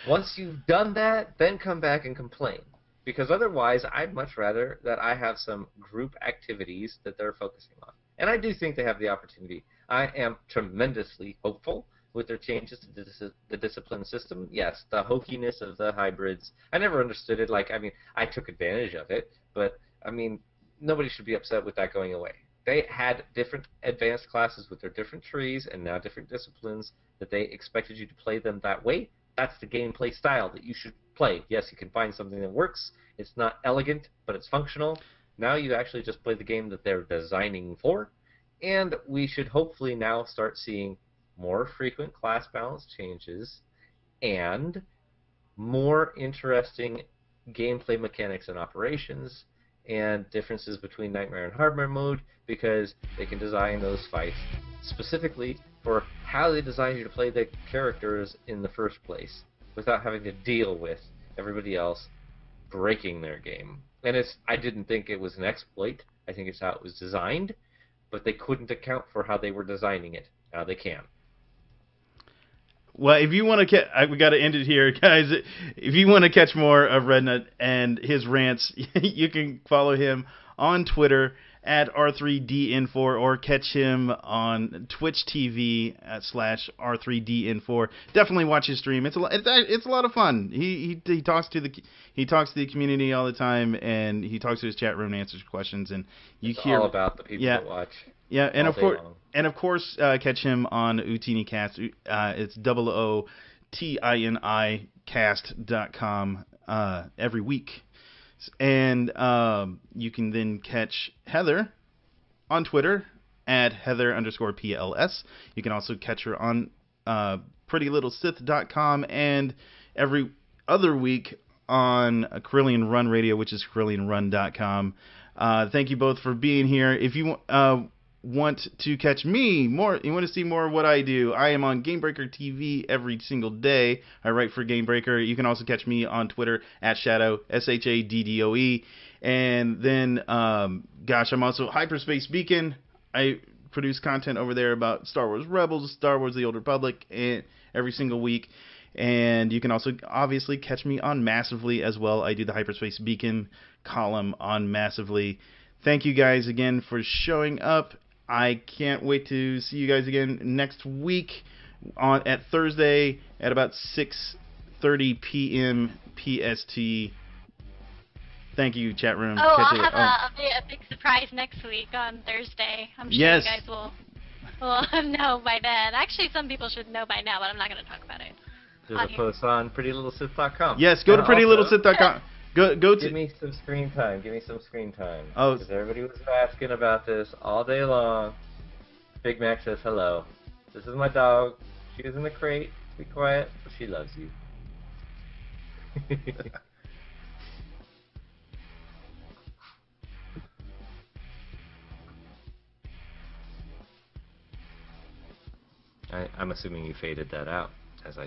Once you've done that, then come back and complain. Because otherwise, I'd much rather that I have some group activities that they're focusing on. And I do think they have the opportunity. I am tremendously hopeful with their changes to the discipline system. Yes, the hokiness of the hybrids. I never understood it. I took advantage of it. But, nobody should be upset with that going away. They had different advanced classes with their different trees and now different disciplines that they expected you to play them that way. That's the gameplay style that you should play. Yes, you can find something that works. It's not elegant, but it's functional. Now you actually just play the game that they're designing for. And we should hopefully now start seeing more frequent class balance changes and more interesting gameplay mechanics and operations and differences between Nightmare and Hardmare mode, because they can design those fights specifically for how they design you to play the characters in the first place without having to deal with everybody else breaking their game. And I didn't think it was an exploit. I think it's how it was designed, but they couldn't account for how they were designing it. Now they can. Well, if you want to we got to end it here, guys. If you want to catch more of Rednut and his rants, you can follow him on Twitter at R3DN4 or catch him on Twitch TV /R3DN4. Definitely watch his stream. It's a lot of fun. He talks to the community all the time, and he talks to his chat room and answers questions. And it's all about the people that watch. Yeah, and of course, catch him on OotiniCast. It's OOTINI cast.com every week. And you can then catch Heather on Twitter at Heather_PLS. You can also catch her on PrettyLittleSith.com and every other week on Carillion Run Radio, which is CarillionRun.com. Thank you both for being here. If you want to catch me more, you want to see more of what I do, I am on Gamebreaker TV every single day. I write for Gamebreaker. You can also catch me on Twitter at Shadow, SHADDOE. And then, gosh, I'm also Hyperspace Beacon. I produce content over there about Star Wars Rebels, Star Wars The Old Republic, and every single week. And you can also obviously catch me on Massively as well. I do the Hyperspace Beacon column on Massively. Thank you guys again for showing up. I can't wait to see you guys again next week at Thursday at about 6:30 p.m. PST. Thank you, chat room. I'll have a big surprise next week on Thursday. I'm sure you guys will know by then. Actually, some people should know by now, but I'm not going to talk about it. There's a post on PrettyLittleSith.com. Yes, go to PrettyLittleSith.com. Go to. Give me some screen time. Oh, because everybody was asking about this all day long. Big Mac says hello. This is my dog. She is in the crate. Be quiet, but she loves you. I'm assuming you faded that out as I